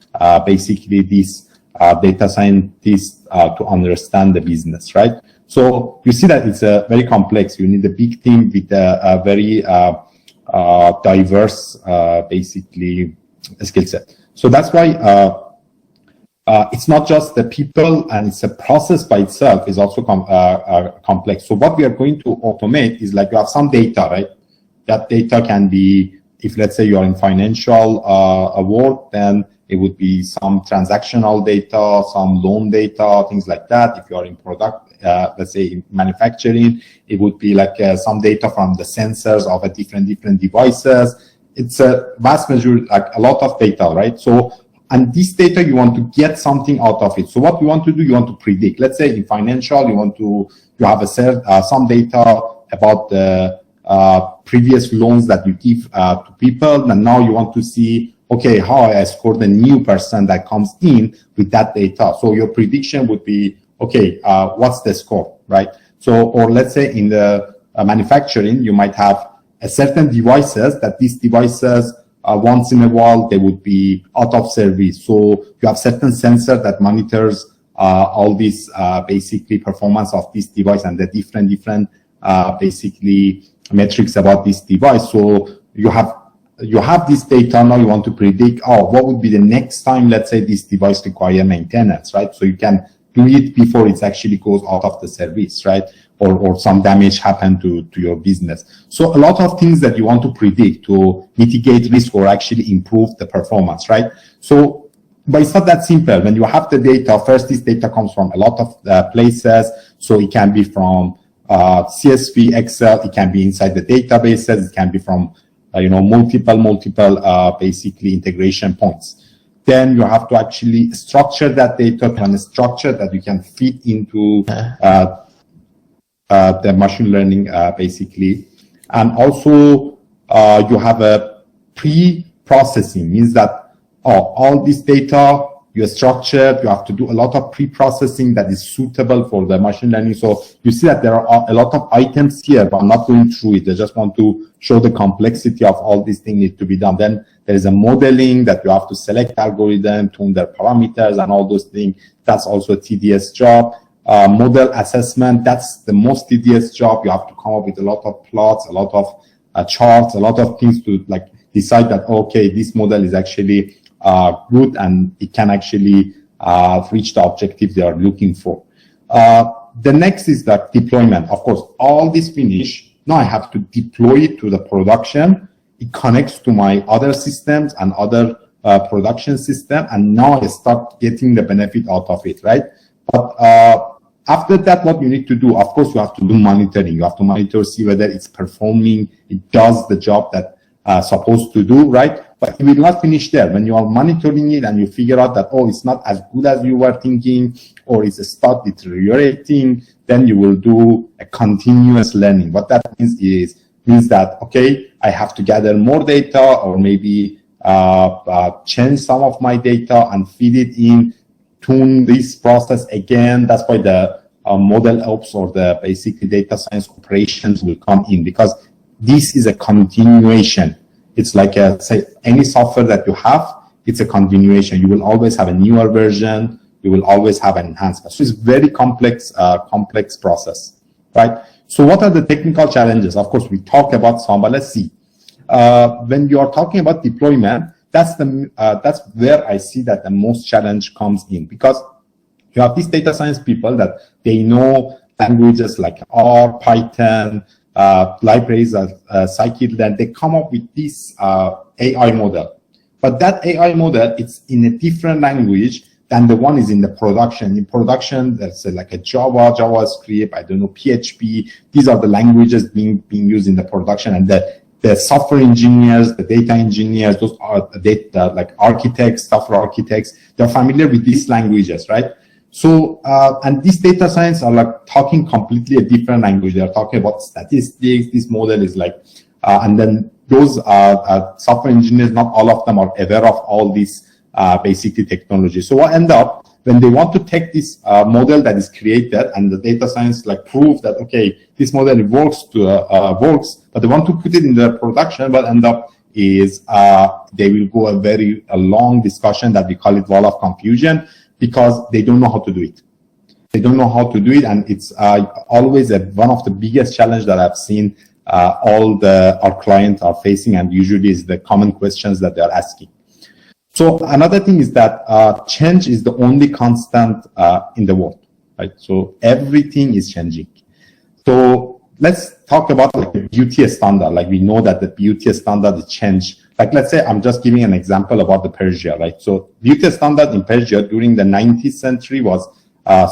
basically these data scientists to understand the business, right? So you see that it's a very complex. You need a big team with a very diverse, basically, skill set. So that's why it's not just the people, and it's a process by itself is also complex. So what we are going to automate is like you have some data, right? That data can be, if let's say you are in financial world, then it would be some transactional data, some loan data, things like that. If you are in product, let's say in manufacturing, it would be like some data from the sensors of a different devices. It's a vast majority, like a lot of data, right? So, and this data, you want to get something out of it. So what you want to do, you want to predict. Let's say in financial, you have some data about the previous loans that you give to people, and now you want to see, okay, how I scored a new person that comes in with that data. So your prediction would be, okay, what's the score, right? So, or let's say in the manufacturing, you might have a certain devices that these devices, once in a while, they would be out of service. So you have certain sensor that monitors all these basically performance of this device and the different basically metrics about this device. So you have this data, now you want to predict, what would be the next time, let's say, this device require maintenance, right? So you can do it before it actually goes out of the service, right? Or some damage happen to your business. So a lot of things that you want to predict to mitigate risk or actually improve the performance, right? So, but it's not that simple. When you have the data, first, this data comes from a lot of places. So it can be from CSV, Excel, it can be inside the databases, it can be from multiple basically integration points. Then you have to actually structure that data to a structure that you can fit into the machine learning basically. And also you have a pre-processing, means that all this data you structured, you have to do a lot of pre-processing that is suitable for the machine learning. So you see that there are a lot of items here, but I'm not going through it. I just want to show the complexity of all these things need to be done. Then there is a modeling that you have to select algorithm, tune their parameters and all those things. That's also a tedious job. Model assessment, that's the most tedious job. You have to come up with a lot of plots, a lot of charts, a lot of things to like decide that, okay, this model is actually good and it can actually reach the objective they are looking for. The next is the deployment. Of course, all this finish, now I have to deploy it to the production. It connects to my other systems and other production system, and now I start getting the benefit out of it, right? But after that, what you need to do, of course, you have to do monitoring. You have to monitor, see whether it's performing, it does the job that supposed to do, right? But it will not finish there. When you are monitoring it and you figure out that, it's not as good as you were thinking, or it's start deteriorating, then you will do a continuous learning. What that means that, okay, I have to gather more data, or maybe change some of my data and feed it in, tune this process again. That's why the model ops or the basically data science operations will come in, because this is a continuation. It's like say any software that you have, it's a continuation. You will always have a newer version. You will always have an enhancement. So it's very complex process, right? So what are the technical challenges? Of course, we talk about some, but let's see. When you are talking about deployment, that's where I see that the most challenge comes in, because you have these data science people that they know languages like R, Python, libraries like scikit-learn. They come up with this AI model, but that AI model, it's in a different language than the one is in the production. In production, that's like a Java, JavaScript, I don't know, PHP. These are the languages being used in the production, and the software engineers, the data engineers, those are the data like architects, software architects. They're familiar with these languages, right? So, and these data science are like talking completely a different language. They are talking about statistics. This model is like, and then those software engineers, not all of them are aware of all these basically technology. So what end up when they want to take this model that is created and the data science like prove that, okay, this model works, but they want to put it in their production, what end up is they will go a long discussion that we call it wall of confusion, because they don't know how to do it. They don't know how to do it, and it's always one of the biggest challenge that I've seen our clients are facing, and usually is the common questions that they're asking. So another thing is that change is the only constant in the world, right? So everything is changing. So let's talk about like the beauty standard. Like we know that the beauty standard is changed. Like let's say I'm just giving an example about the Persia, right? So beauty standard in Persia during the 19th century was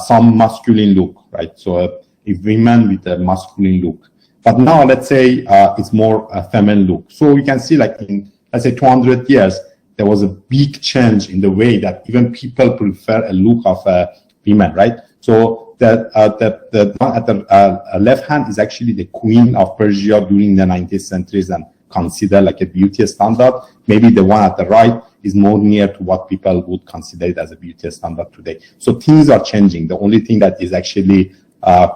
some masculine look, right? So a woman with a masculine look. But now let's say it's more a feminine look. So you can see like in, let's say 200 years, there was a big change in the way that even people prefer a look of a woman, right? So the one at the left hand is actually the queen of Persia during the 19th centuries and consider like a beauty standard. Maybe the one at the right is more near to what people would consider it as a beauty standard today. So things are changing. The only thing that is actually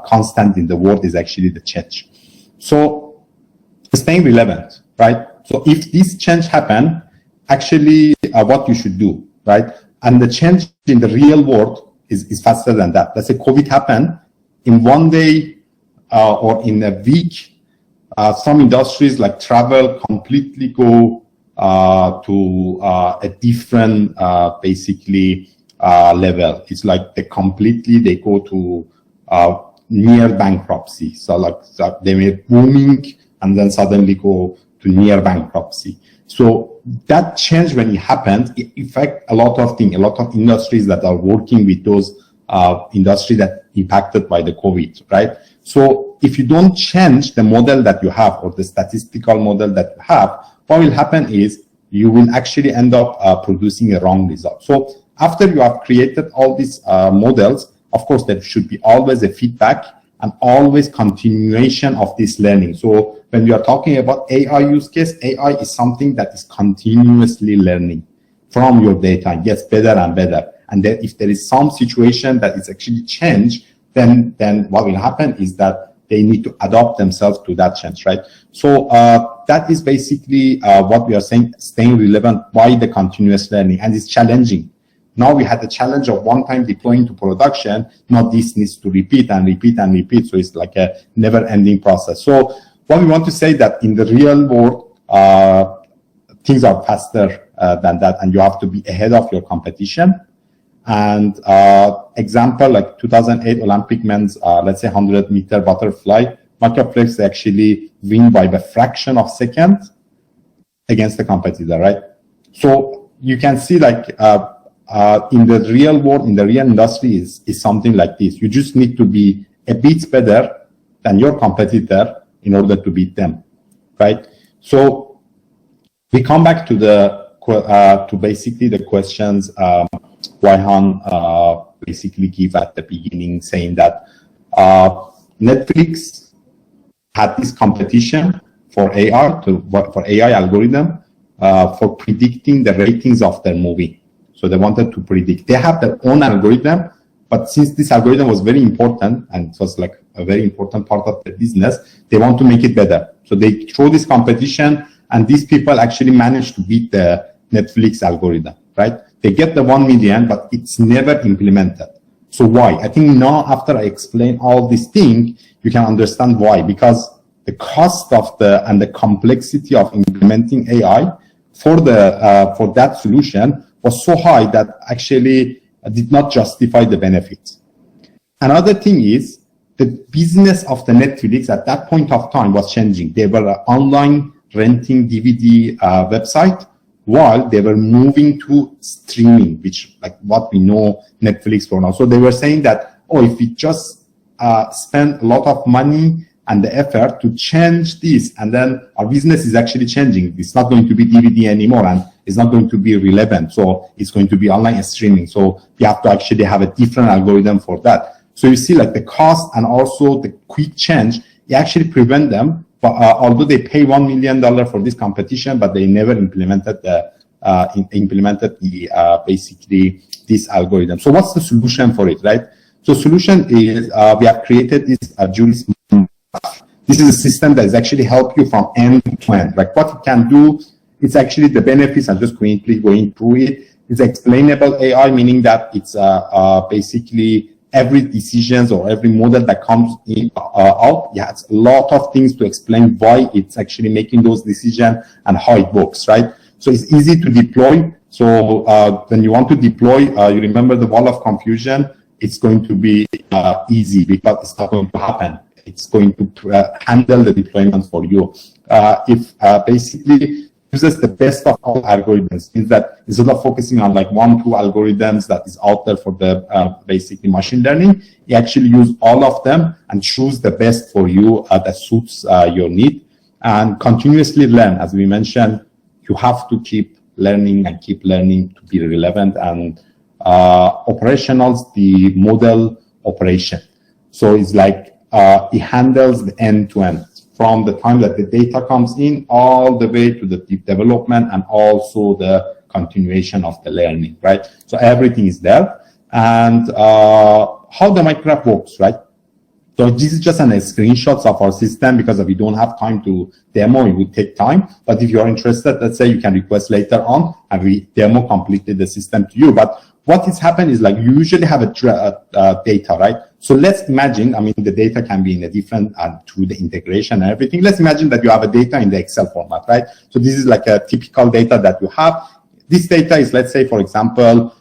constant in the world is actually the change. So staying relevant, right? So if this change happen, actually what you should do, right? And the change in the real world is faster than that. Let's say COVID happened in one day or in a week. Some industries like travel completely go to a different basically level. It's like they go to near bankruptcy. So like they were booming and then suddenly go to near bankruptcy. So that change, when it happened, it affects a lot of things, a lot of industries that are working with those industry that impacted by the COVID, right? So if you don't change the model that you have or the statistical model that you have, what will happen is you will actually end up producing a wrong result. So after you have created all these models, of course, there should be always a feedback and always continuation of this learning. So when we are talking about AI use case, AI is something that is continuously learning from your data and gets better and better. And then if there is some situation that is actually changed, then what will happen is that they need to adapt themselves to that change, right? So that is basically what we are saying, staying relevant by the continuous learning, and it's challenging. Now we had the challenge of one time deploying to production. Now this needs to repeat and repeat and repeat. So it's like a never ending process. So what we want to say that in the real world, things are faster than that, and you have to be ahead of your competition. And example, like 2008 Olympic men's, let's say 100-meter butterfly, Michael Phelps actually win by a fraction of second against the competitor, right? So you can see like in the real world, in the real industry is something like this. You just need to be a bit better than your competitor in order to beat them, right? So we come back to to basically the questions Waihan basically give at the beginning, saying that Netflix had this competition for AI, for AI algorithm for predicting the ratings of their movie. So they wanted to predict. They have their own algorithm, but since this algorithm was very important and it was like a very important part of the business, they want to make it better. So they throw this competition, and these people actually managed to beat the Netflix algorithm, right? They get the 1 million, but it's never implemented. So why? I think now after I explain all these things, you can understand why. Because the cost of and the complexity of implementing AI for that solution was so high that actually did not justify the benefits. Another thing is the business of the Netflix at that point of time was changing. They were an online renting DVD website, while they were moving to streaming, which like what we know Netflix for now. So they were saying that, oh, if we just spend a lot of money and the effort to change this, and then our business is actually changing. It's not going to be DVD anymore, and it's not going to be relevant. So it's going to be online streaming. So you have to actually have a different algorithm for that. So you see, like the cost and also the quick change, it actually prevent them. But although they pay $1 million for this competition, but they never implemented the basically this algorithm. So what's the solution for it, right? So solution is we have created this Juris. This is a system that is actually help you from end to end. Like what it can do, it's actually the benefits. I'm just quickly going through it. It's explainable AI, meaning that it's basically every decisions or every model that comes in, out, it has a lot of things to explain why it's actually making those decisions and how it works, right? So it's easy to deploy. So when you want to deploy, you remember the wall of confusion, it's going to be easy because it's not going to happen. It's going to handle the deployment for you. If basically uses the best of all algorithms, means that instead of focusing on like 1-2 algorithms that is out there for the basically machine learning, you actually use all of them and choose the best for you that suits your need, and continuously learn. As we mentioned, you have to keep learning and keep learning to be relevant. And operationals, the model operation. So it's like it handles the end-to-end from the time that the data comes in all the way to the development and also the continuation of the learning, right? So everything is there. And how the Minecraft works, right? So this is just a screenshots of our system, because if we don't have time to demo, it would take time. But if you're interested, let's say you can request later on and we demo completely the system to you. But what is happening is, like, you usually have a data, right? So let's imagine, I mean, the data can be in a different, through the integration and everything. Let's imagine that you have a data in the Excel format, right? So this is like a typical data that you have. This data is, let's say, for example,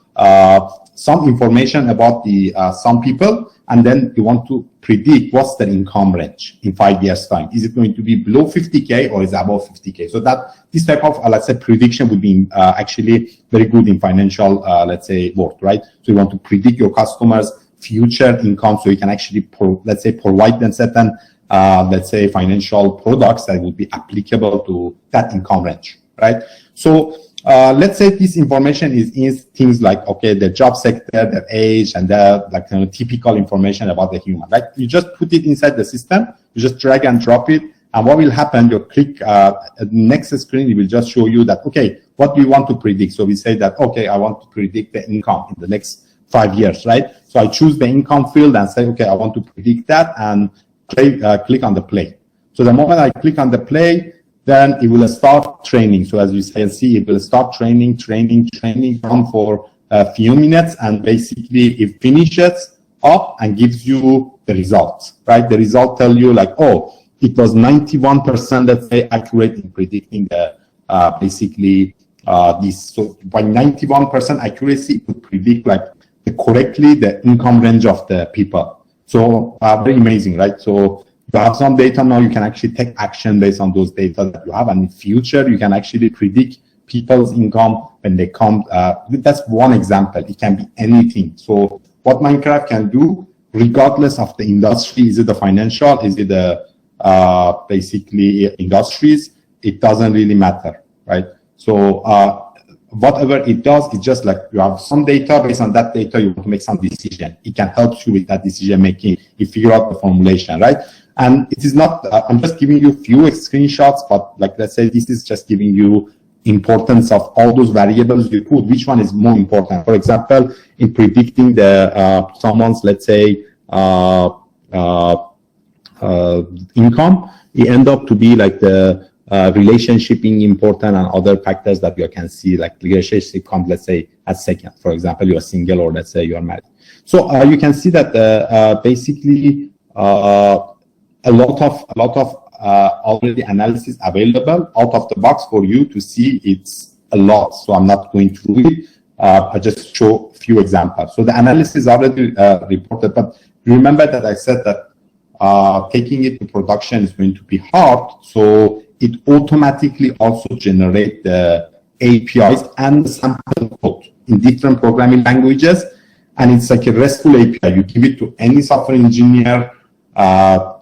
some information about the some people, and then you want to predict what's their income range in 5 years' time. Is it going to be below 50K or is it above 50K? So that this type of, let's say, prediction would be actually very good in financial, let's say, work, right? So you want to predict your customers' future income, so you can actually, let's say, provide them certain, let's say, financial products that would be applicable to that income range, right? So let's say this information is in things like, okay, the job sector, their age, and the like, typical information about the human. Like, you just put it inside the system, you just drag and drop it, and what will happen? You click next screen, it will just show you that, okay, what do you want to predict? So we say that, okay, I want to predict the income in the next 5 years, right? So I choose the income field and say, okay, I want to predict that, and click on the play. So the moment I click on the play, then it will start training. So as you can see, it will start training, run for a few minutes, and basically it finishes up and gives you the results, right? The result tell you like, oh, it was 91%, let's say, accurate in predicting the basically this. So by 91% accuracy, it would predict like correctly the income range of the people. So very amazing, right? So you have some data now, you can actually take action based on those data that you have, and in future you can actually predict people's income when they come. That's one example. It can be anything. So what Minecraft can do, regardless of the industry, is it the financial, is it the basically industries, it doesn't really matter, right? So whatever it does, it's just like you have some data, based on that data you want to make some decision. It can help you with that decision making. You figure out the formulation, right? And it is not, I'm just giving you a few screenshots, but like, let's say this is just giving you importance of all those variables you put, which one is more important. For example, in predicting the someone's, let's say, income, it end up to be like the relationship being important and other factors that you can see, like relationship comes, let's say, at second. For example, you're single, or let's say you're married. So you can see that basically a lot of already analysis available out of the box for you to see. It's a lot, so I'm not going through it. I just show a few examples. So the analysis is already reported, but remember that I said that taking it to production is going to be hard. So it automatically also generates the APIs and the sample code in different programming languages, and it's like a RESTful API. You give it to any software engineer.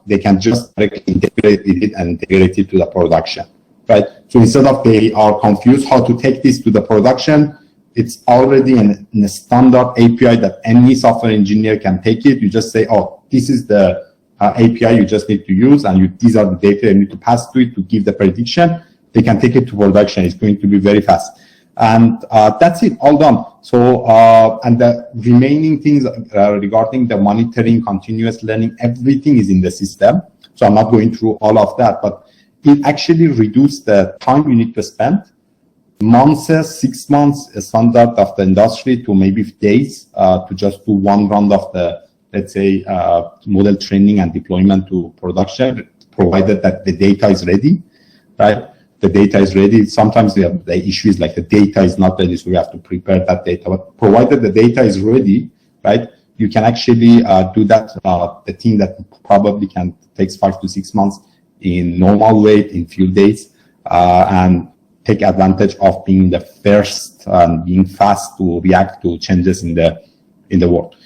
they can just integrate it and integrate it to the production, right? So instead of they are confused how to take this to the production, it's already in a standard API that any software engineer can take it. You just say, oh, this is the API you just need to use, and these are the data you need to pass to it to give the prediction. They can take it to production. It's going to be very fast. And that's it, all done. So, and the remaining things regarding the monitoring, continuous learning, everything is in the system. So I'm not going through all of that, but it actually reduced the time you need to spend. Months, 6 months, a standard of the industry, to maybe days to just do one round of the, let's say, model training and deployment to production, provided that the data is ready, right? The data is ready. Sometimes the issue is like the data is not ready, so we have to prepare that data. But provided the data is ready, right, you can actually do that. The team that probably takes 5 to 6 months in normal way, in few days, and take advantage of being the first and being fast to react to changes in the world.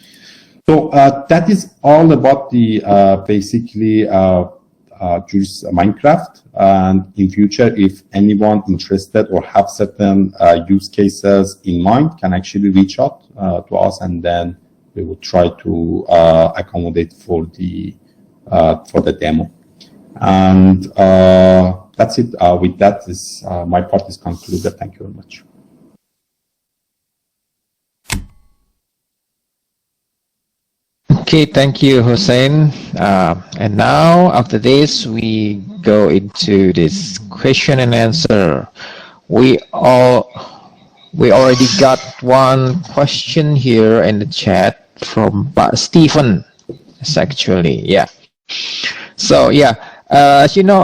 So that is all about the basically Juris Minecraft. And in future, if anyone interested or have certain use cases in mind, can actually reach out to us, and then we will try to accommodate for the demo. And that's it. With that, my part is concluded. Thank you very much. Okay, thank you, Hussein. And now, after this, we go into this question and answer. We already got one question here in the chat from Pak Stephen. It's actually, yeah. So, yeah, as you know,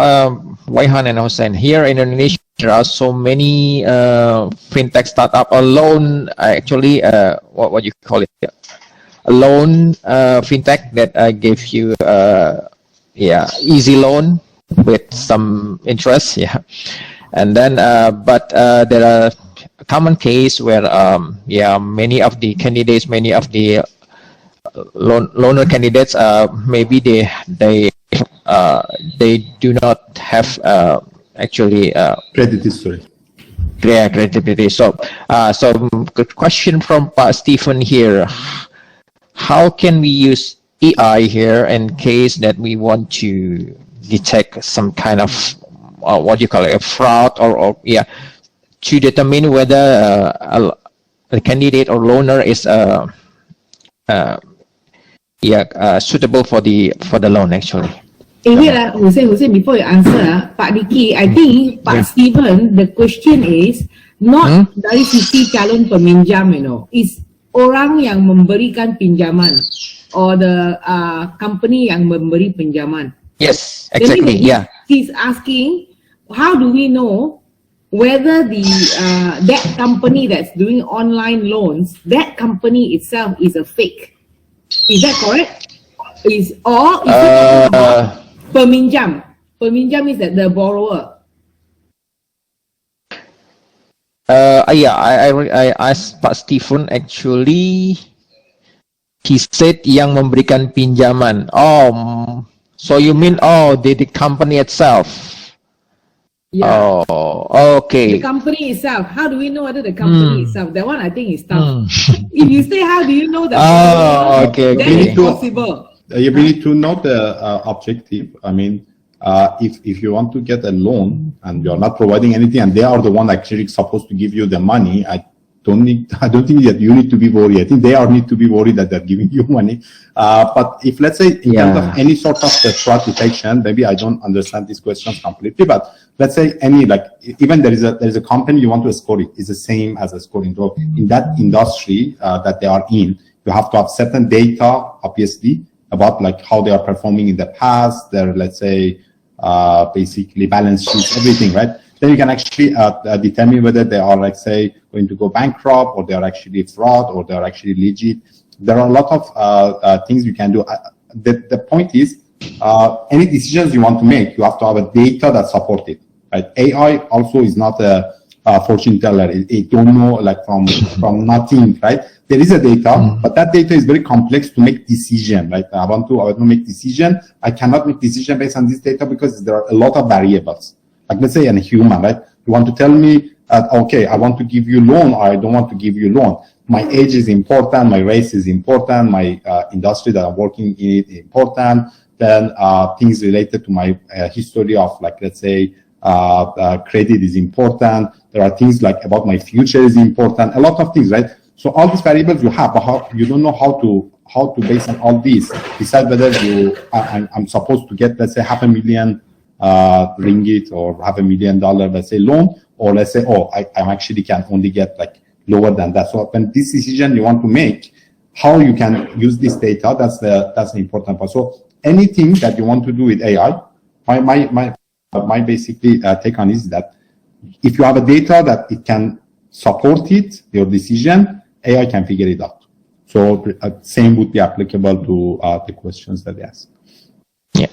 Waihan and Hussein, here in Indonesia, there are so many fintech startup or loan, actually, what you call it? A loan fintech that gives you easy loan with some interest, yeah. And then but there are common case where many of the candidates, many of the loaner candidates, maybe they do not have actually credit history. Yeah, credibility. So good question from Pak Stephen here. How can we use AI here in case that we want to detect some kind of what you call it, a fraud or to determine whether a candidate or loaner is suitable for the loan actually. Wait, Hussein, before you answer, Pak Diki, I think Pak Stephen, the question is not dari sisi calon peminjam, is orang yang memberikan pinjaman or the company yang memberi pinjaman. Yes, exactly. Yeah. He's asking, how do we know whether the that company that's doing online loans, that company itself is a fake? Is that correct? Is it peminjam? Peminjam is that the borrower. I asked Pak Stephen, actually he said yang memberikan pinjaman. Oh, so you mean the company itself? Yeah. Oh, okay. The company itself. How do we know whether the company itself? That one I think is tough. If you say how do you know that? Okay. Then it's possible. We need to know the objective. I mean, if you want to get a loan and you're not providing anything, and they are the one actually supposed to give you the money, I don't think that you need to be worried. I think they need to be worried that they're giving you money. But if, let's say, in terms of any sort of the fraud detection, maybe I don't understand these questions completely, but let's say even there is a company you want to score it, is the same as a scoring. So in that industry that they are in, you have to have certain data, obviously, about like how they are performing in the past, their, let's say, basically balance sheets, everything, right? Then you can actually determine whether they are, like, say, going to go bankrupt, or they are actually fraud, or they are actually legit. There are a lot of things you can do. The point is, any decisions you want to make, you have to have a data that support it, right? AI also is not a fortune teller. It don't know like from nothing, right? There is a data, but that data is very complex to make decision, right? I want to make decision. I cannot make decision based on this data because there are a lot of variables. Like let's say a human, right? You want to tell me, okay, I want to give you loan or I don't want to give you loan. My age is important, my race is important, my industry that I'm working in is important. Then things related to my history of like, let's say, credit is important. There are things like about my future is important. A lot of things, right? So all these variables you have, but you don't know how to base on all these decide whether I'm supposed to get, let's say, $500,000 ringgit or $500,000, let's say, loan, or let's say, oh, I actually can only get like lower than that. So when this decision you want to make, how you can use this data, that's the important part. So anything that you want to do with AI, my basically take on is that if you have a data that it can support it, your decision, AI can figure it out. So same would be applicable to the questions that they ask. Ya.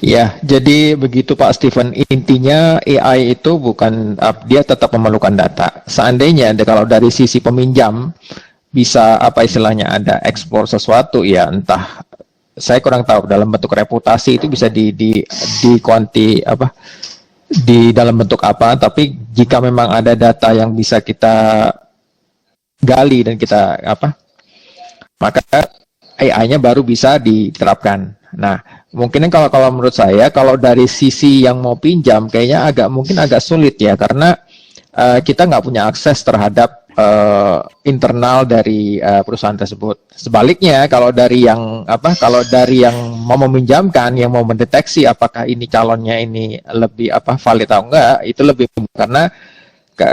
Ya, jadi begitu Pak Steven. Intinya AI itu bukan, dia tetap memerlukan data. Seandainya kalau dari sisi peminjam bisa apa istilahnya ada ekspor sesuatu, ya entah, saya kurang tahu dalam bentuk reputasi itu bisa di dalam bentuk apa, tapi jika memang ada data yang bisa kita gali dan kita maka AI-nya baru bisa diterapkan. Nah, mungkin kalau menurut saya, kalau dari sisi yang mau pinjam, kayaknya mungkin agak sulit ya, karena kita nggak punya akses terhadap internal dari perusahaan tersebut. Sebaliknya, kalau dari yang mau meminjamkan, yang mau mendeteksi apakah ini calonnya ini lebih valid atau enggak, itu lebih, karena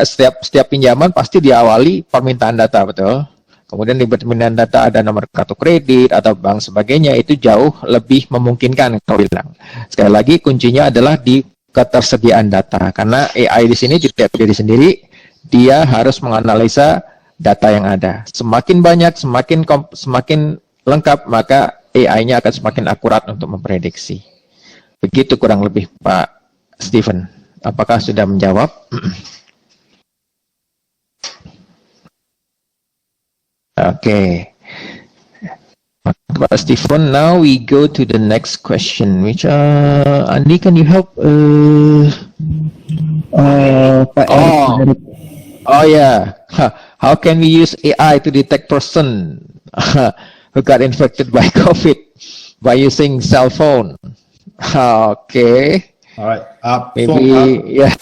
setiap pinjaman pasti diawali permintaan data, betul. Kemudian di permintaan data ada nomor kartu kredit atau bank sebagainya, itu jauh lebih memungkinkan kalau bilang. Sekali lagi kuncinya adalah di ketersediaan data, karena AI di sini tidak berdiri sendiri, dia harus menganalisa data yang ada. Semakin banyak, semakin lengkap, maka AI-nya akan semakin akurat untuk memprediksi. Begitu kurang lebih Pak Steven. Apakah sudah menjawab? Okay, Pak Steven. Now we go to the next question, which Andi, can you help? Pak Erick. Oh yeah. How can we use AI to detect person who got infected by COVID by using cell phone? Okay. All right. Maybe yeah.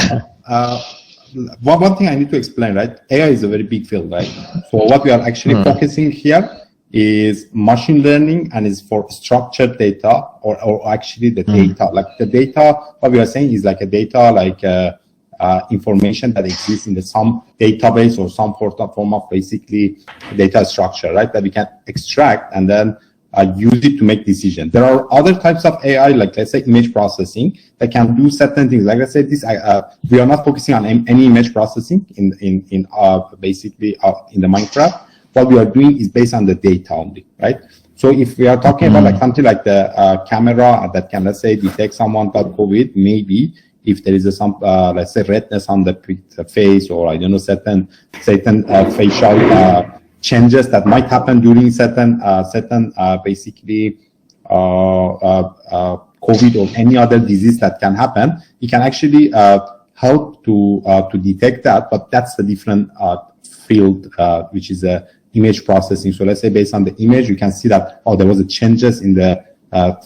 One thing I need to explain, right? AI is a very big field, right? So what we are actually focusing here is machine learning, and is for structured data, or actually the data. Like the data, what we are saying is like a data, like information that exists in some database or some form of basically data structure, right? That we can extract and then use it to make decisions. There are other types of AI, like let's say image processing, that can do certain things. Like I said, we are not focusing on any image processing in basically in the Minecraft. What we are doing is based on the data only, right? So if we are talking about like something like the camera that can, let's say, detect someone got COVID, maybe if there is some let's say redness on the face, or I don't know, certain facial changes that might happen during certain basically COVID or any other disease that can happen, it can actually help to detect that. But that's a different field, which is image processing. So let's say based on the image, you can see that there was a changes in the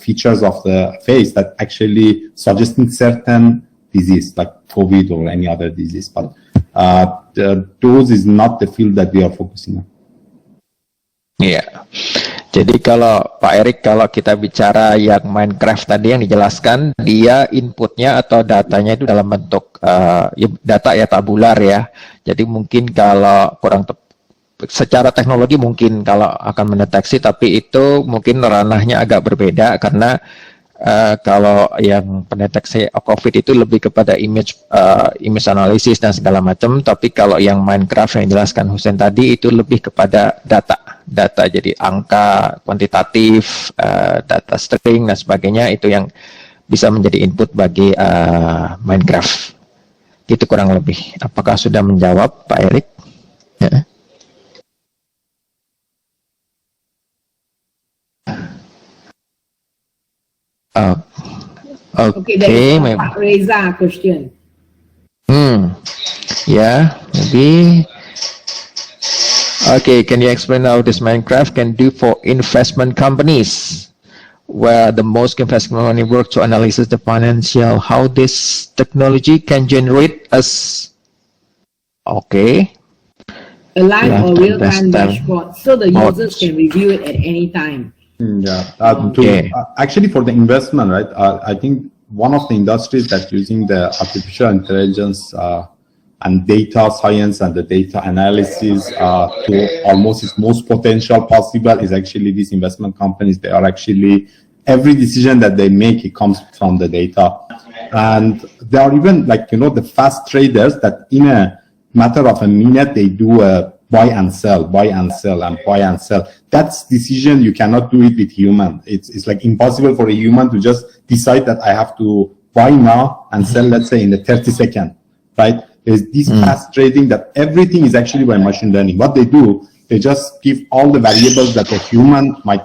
features of the face that actually suggesting certain disease like COVID or any other disease. But those is not the field that we are focusing on. Iya, jadi kalau Pak Erick, kalau kita bicara yang Minecraft tadi yang dijelaskan, dia inputnya atau datanya itu dalam bentuk data ya tabular ya. Jadi mungkin kalau secara teknologi mungkin kalau akan mendeteksi, tapi itu mungkin ranahnya agak berbeda, karena kalau yang pendeteksi COVID itu lebih kepada image analisis dan segala macam, tapi kalau yang Minecraft yang dijelaskan Hussein tadi itu lebih kepada data, jadi angka kuantitatif, data string dan sebagainya, itu yang bisa menjadi input bagi Minecraft. Itu kurang lebih. Apakah sudah menjawab, Pak Erik? Ya. Okay, that is Pak Reza question. Yeah, maybe. Okay, can you explain how this Minecraft can do for investment companies, where the most investment money work to analyze the financial, how this technology can generate us, okay, A live Yeah, or real-time investment dashboard, so the boards. users can review it at any time. Yeah. Okay. Actually, for the investment, right? I think one of the industries that's using the artificial intelligence and data science and the data analysis to almost its most potential possible is actually these investment companies. They are actually, every decision that they make, it comes from the data. And there are even the fast traders that in a matter of a minute, they do a buy and sell, buy and sell, and buy and sell. That's decision you cannot do it with human. It's like impossible for a human to just decide that I have to buy now and sell, let's say, in the 30 seconds, right? There's this fast trading that everything is actually by machine learning. What they do, they just give all the variables that a human might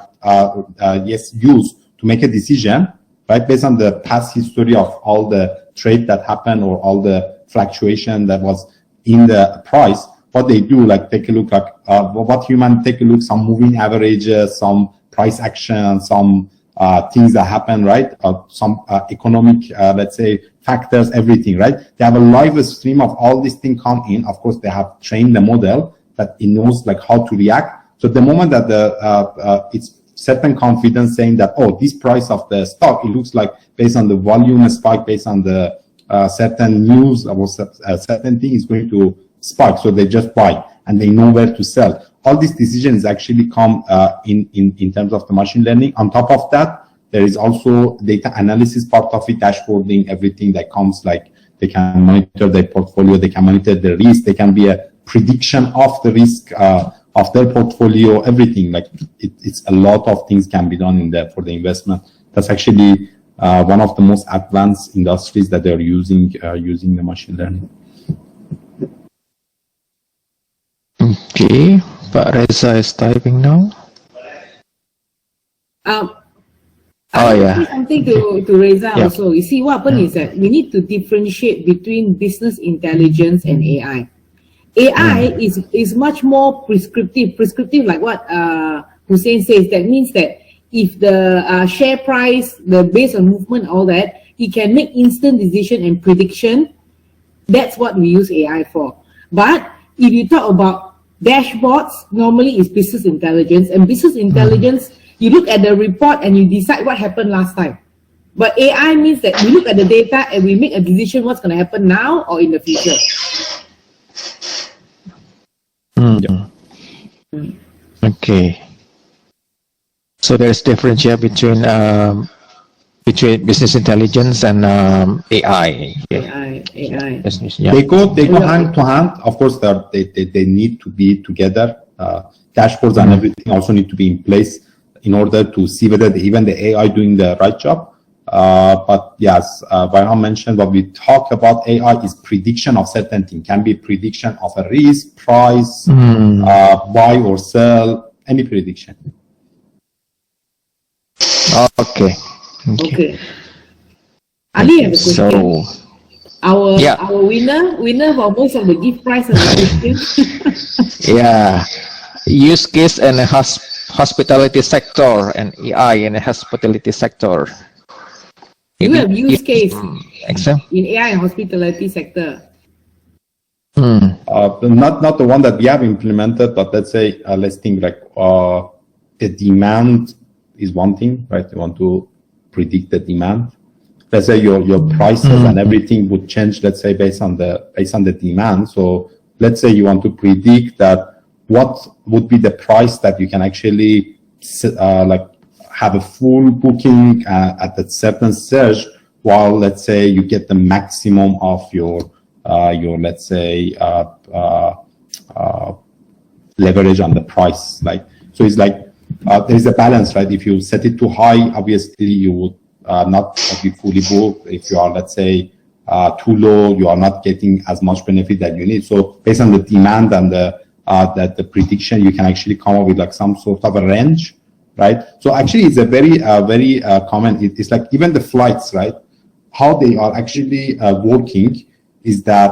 use to make a decision, right? Based on the past history of all the trade that happened or all the fluctuation that was in the price. What they do, like take a look at what human take a look, some moving averages, some price action, some things that happen, right? Some economic, let's say, factors, everything, right? They have a live stream of all these things come in. Of course, they have trained the model that it knows like how to react. So the moment that it's certain confidence saying that, oh, this price of the stock, it looks like based on the volume spike, based on the certain news or certain thing is going to spike. So they just buy and they know where to sell. All these decisions actually come in terms of the machine learning. On top of that, there is also data analysis part of it, dashboarding, everything that comes, like they can monitor their portfolio, they can monitor the risk, they can be a prediction of the risk of their portfolio, everything. Like it's a lot of things can be done in there for the investment. That's actually one of the most advanced industries that they're using the machine learning. Okay, Pak Reza is typing now. I Oh, want to yeah. say something to Reza Yeah. also. You see, what happened is that we need to differentiate between business intelligence and AI. AI is much more prescriptive. Prescriptive, like what Hussein says. That means that if the share price, the based on movement, all that, it can make instant decision and prediction. That's what we use AI for. But if you talk about dashboards, normally it's business intelligence, and business intelligence, you look at the report and you decide what happened last time. But AI means that we look at the data and we make a decision what's going to happen now or in the future. Okay. So there's difference here between business intelligence and AI. Yeah. AI. Business, yeah. They go hand to hand. Of course, they need to be together. Dashboards and everything also need to be in place in order to see whether even the AI doing the right job. But yes, Varhan mentioned what we talk about AI is prediction of certain things. Can be prediction of a risk, price, buy or sell, any prediction. Okay. Okay. Ali have a question. So, Our Yeah. our winner for most of the gift prize and the question. yeah, use case in the hospitality sector and AI in the hospitality sector. You have use case Example? in AI and hospitality sector. Not the one that we have implemented, but let's say let's think like the demand is one thing, right? You want to predict the demand. Let's say your prices and everything would change, let's say based on the demand. So let's say you want to predict that what would be the price that you can actually like have a full booking at a certain search, while let's say you get the maximum of your let's say leverage on the price. Like, so it's like there's a balance, right? If you set it too high, obviously you would not be fully booked. If you are, let's say, too low, you are not getting as much benefit that you need. So based on the demand and the prediction, you can actually come up with like some sort of a range, right? So actually, it's a very common. It's like even the flights, right? How they are actually working is that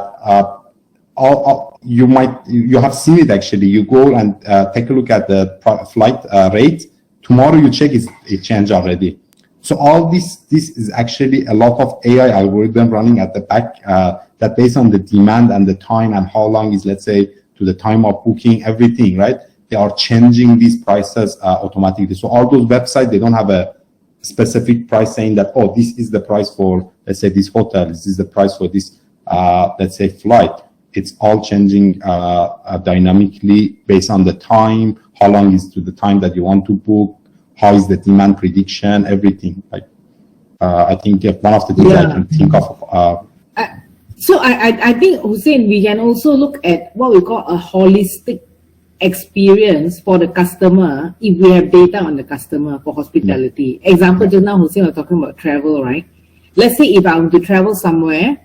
you have seen it actually. You go and take a look at the flight rate. Tomorrow you check it changed already. So all this is actually a lot of AI algorithm running at the back that based on the demand and the time and how long is, let's say, to the time of booking, everything, right? They are changing these prices automatically. So all those websites, they don't have a specific price saying that, oh, this is the price for, let's say, this hotel. This is the price for this, let's say, flight. It's all changing dynamically based on the time, how long is to the time that you want to book, how is the demand prediction, everything. Like, I think one of the things I can think of. So I think, Hussein, we can also look at what we call a holistic experience for the customer if we have data on the customer for hospitality. Example, just now Hussein was talking about travel, right? Let's say if I want to travel somewhere,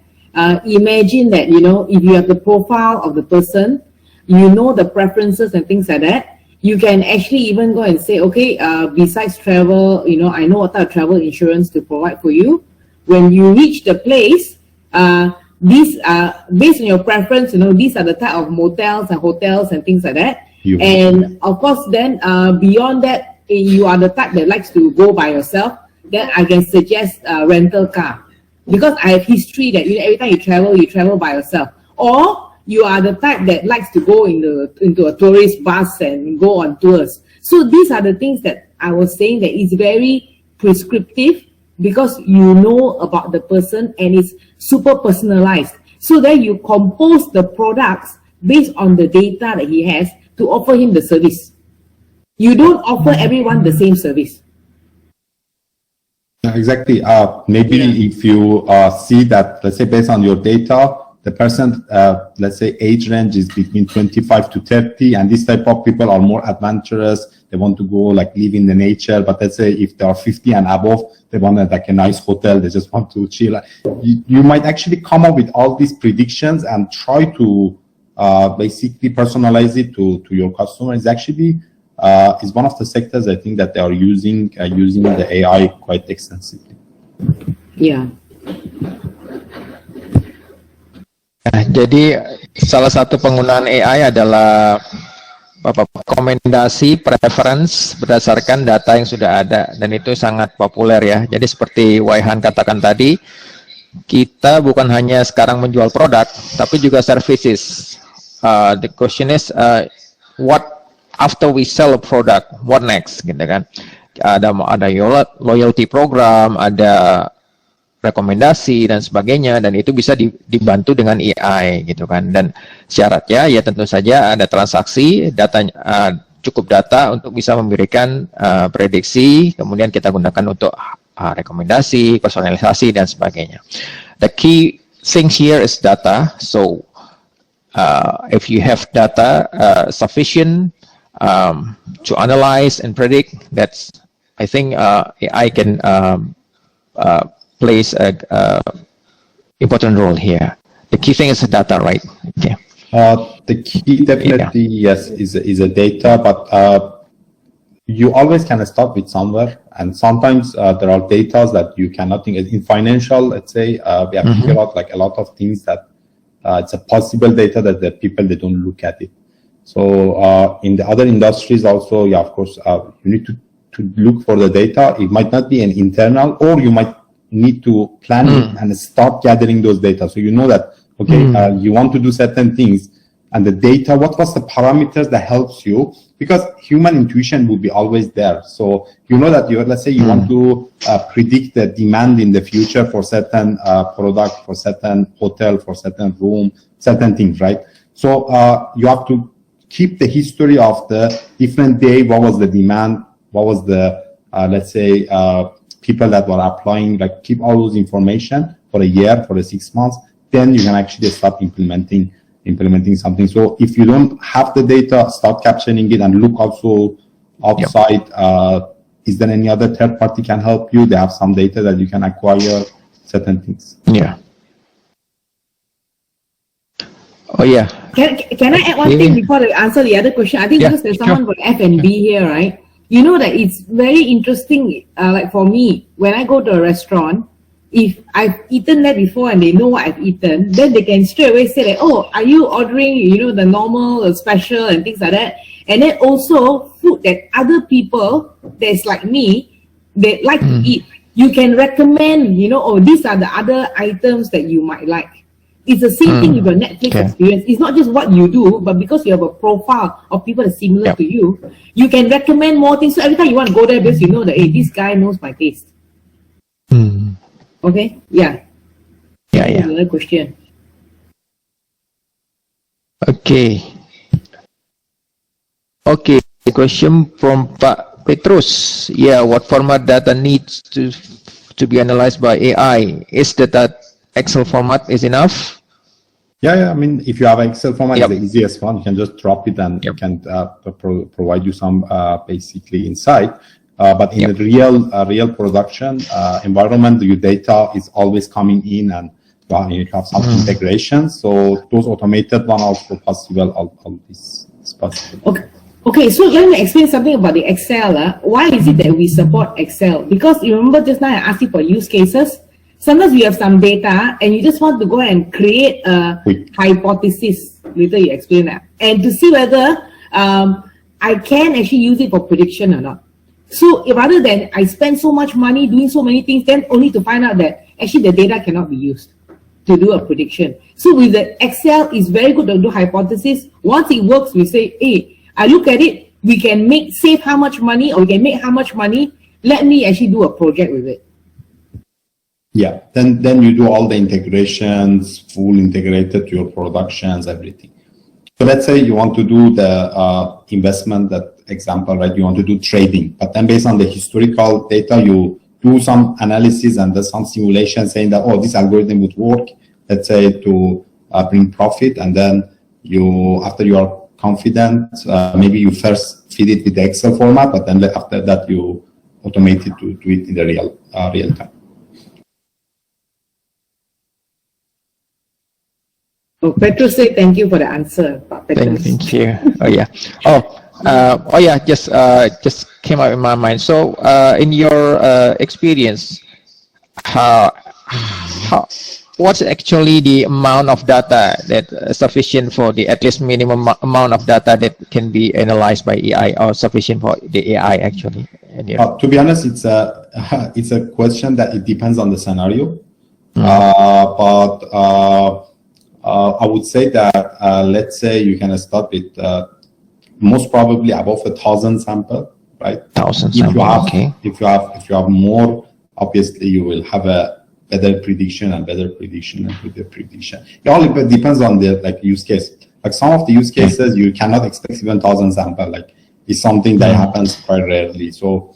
imagine that, you know, if you have the profile of the person, you know the preferences and things like that, you can actually even go and say, okay, besides travel, you know, I know what type of travel insurance to provide for you. When you reach the place, these are based on your preference, you know, these are the type of motels and hotels and things like that. And of course, then beyond that, you are the type that likes to go by yourself, then I can suggest rental car. Because I have history that, you know, every time you travel by yourself. Or you are the type that likes to go into a tourist bus and go on tours. So these are the things that I was saying that is very prescriptive because you know about the person and it's super personalized. So then you compose the products based on the data that he has to offer him the service. You don't offer everyone the same service. Exactly. Maybe if you see that, let's say, based on your data, the person, let's say, age range is between 25 to 30, and this type of people are more adventurous. They want to go, like, live in the nature. But let's say if they are 50 and above, they want like a nice hotel. They just want to chill. You might actually come up with all these predictions and try to basically personalize it to your customer. It's actually is one of the sectors I think that they are using the AI quite extensively. Yeah. Jadi salah satu penggunaan AI adalah rekomendasi preference berdasarkan data yang sudah ada, dan itu sangat populer ya. Jadi seperti Waihan katakan tadi, kita bukan hanya sekarang menjual produk, tapi juga services. The question is, what after we sell a product, what next, gitu kan? Ada loyalty program, ada rekomendasi dan sebagainya, dan itu bisa dibantu dengan AI gitu kan. Dan syaratnya ya tentu saja ada transaksi, cukup data untuk bisa memberikan prediksi, kemudian kita gunakan untuk rekomendasi, personalisasi dan sebagainya. The key thing here is data. So if you have data sufficient to analyze and predict, that's, I think AI can plays a important role here. The key thing is the data, right? Okay. The key definitely, yes, is a data, but you always can start with somewhere, and sometimes there are data that you cannot think. In financial, let's say, we have to figure out like a lot of things that it's a possible data that the people, they don't look at it. So in the other industries also, yeah, of course, you need to look for the data. It might not be an internal, or you might need to plan it and start gathering those data. So you know that, okay, you want to do certain things, and the data, what was the parameters that helps you? Because human intuition will be always there. So you know that let's say you want to predict the demand in the future for certain product, for certain hotel, for certain room, certain things, right? So you have to keep the history of the different day. What was the demand? What was the, let's say, people that were applying, like keep all those information for a year, for the 6 months, then you can actually start implementing something. So if you don't have the data, start capturing it and look also outside. Is there any other third party can help you? They have some data that you can acquire, certain things. Yeah. Oh yeah. Can I add one thing before I answer the other question? I think Yeah, because there's sure. someone from F&B here, right? You know that it's very interesting, like for me, when I go to a restaurant, if I've eaten that before and they know what I've eaten, then they can straight away say like, oh, are you ordering, the normal, the special and things like that? And then also food that other people that's like me, they like to eat. You can recommend, oh, these are the other items that you might like. It's the same thing with your Netflix experience. It's not just what you do, but because you have a profile of people that's similar to you, you can recommend more things. So every time you want to go there, because you know that, hey, this guy knows my taste. Okay? Yeah. Yeah, yeah. Another question. Okay. Okay, the question from Pak Petrus. Yeah, what format data needs to be analyzed by AI? Is that Excel format is enough? Yeah. I mean, if you have Excel format, Yep. it's the easiest one. You can just drop it and Yep. it can provide you some basically insight. But in Yep. the real production environment, your data is always coming in, and you have some integration. So those automated one also possible. All this is possible. Okay, so let me explain something about the Excel. Why is it that we support Excel? Because you remember just now I asked you for use cases. Sometimes we have some data and you just want to go and create a hypothesis. Later you explain that. And to see whether I can actually use it for prediction or not. So rather than I spend so much money doing so many things, then only to find out that actually the data cannot be used to do a prediction. So with the Excel, it's very good to do hypothesis. Once it works, we say, hey, I look at it, we can save how much money, or we can make how much money. Let me actually do a project with it. Yeah, then you do all the integrations, full integrated to your productions, everything. So let's say you want to do the investment, that example, right? You want to do trading, but then based on the historical data, you do some analysis and there's some simulation saying that, oh, this algorithm would work, let's say, to bring profit. And then after you are confident, maybe you first feed it with the Excel format, but then after that you automate it to do it in the real time. Oh, Petrus say thank you for the answer. Petrus. Thank you. Oh yeah. Just came out in my mind. So in your experience, what's actually the amount of data that sufficient for the at least minimum amount of data that can be analyzed by AI, or sufficient for the AI actually? To be honest, it's a question that it depends on the scenario. I would say that let's say you can start with most probably above 1,000 sample, right? 1,000 sample. Okay. If you have more, obviously you will have a better prediction and better prediction and better prediction. It all depends on the use case. Like some of the use cases you cannot expect even 1,000 sample. Like it's something that happens quite rarely. So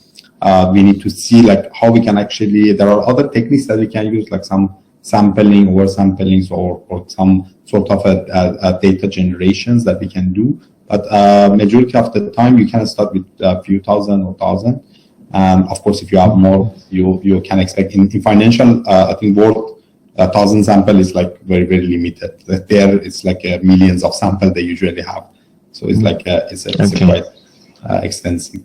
we need to see how we can actually. There are other techniques that we can use, like some sampling, oversamplings, or some sort of a data generations that we can do. But majority of the time you can start with a few thousand or 1,000. Of course, if you have more, you can expect in financial. I think world 1,000 sample is very, very limited. There it's millions of sample they usually have. So it's it's quite extensive.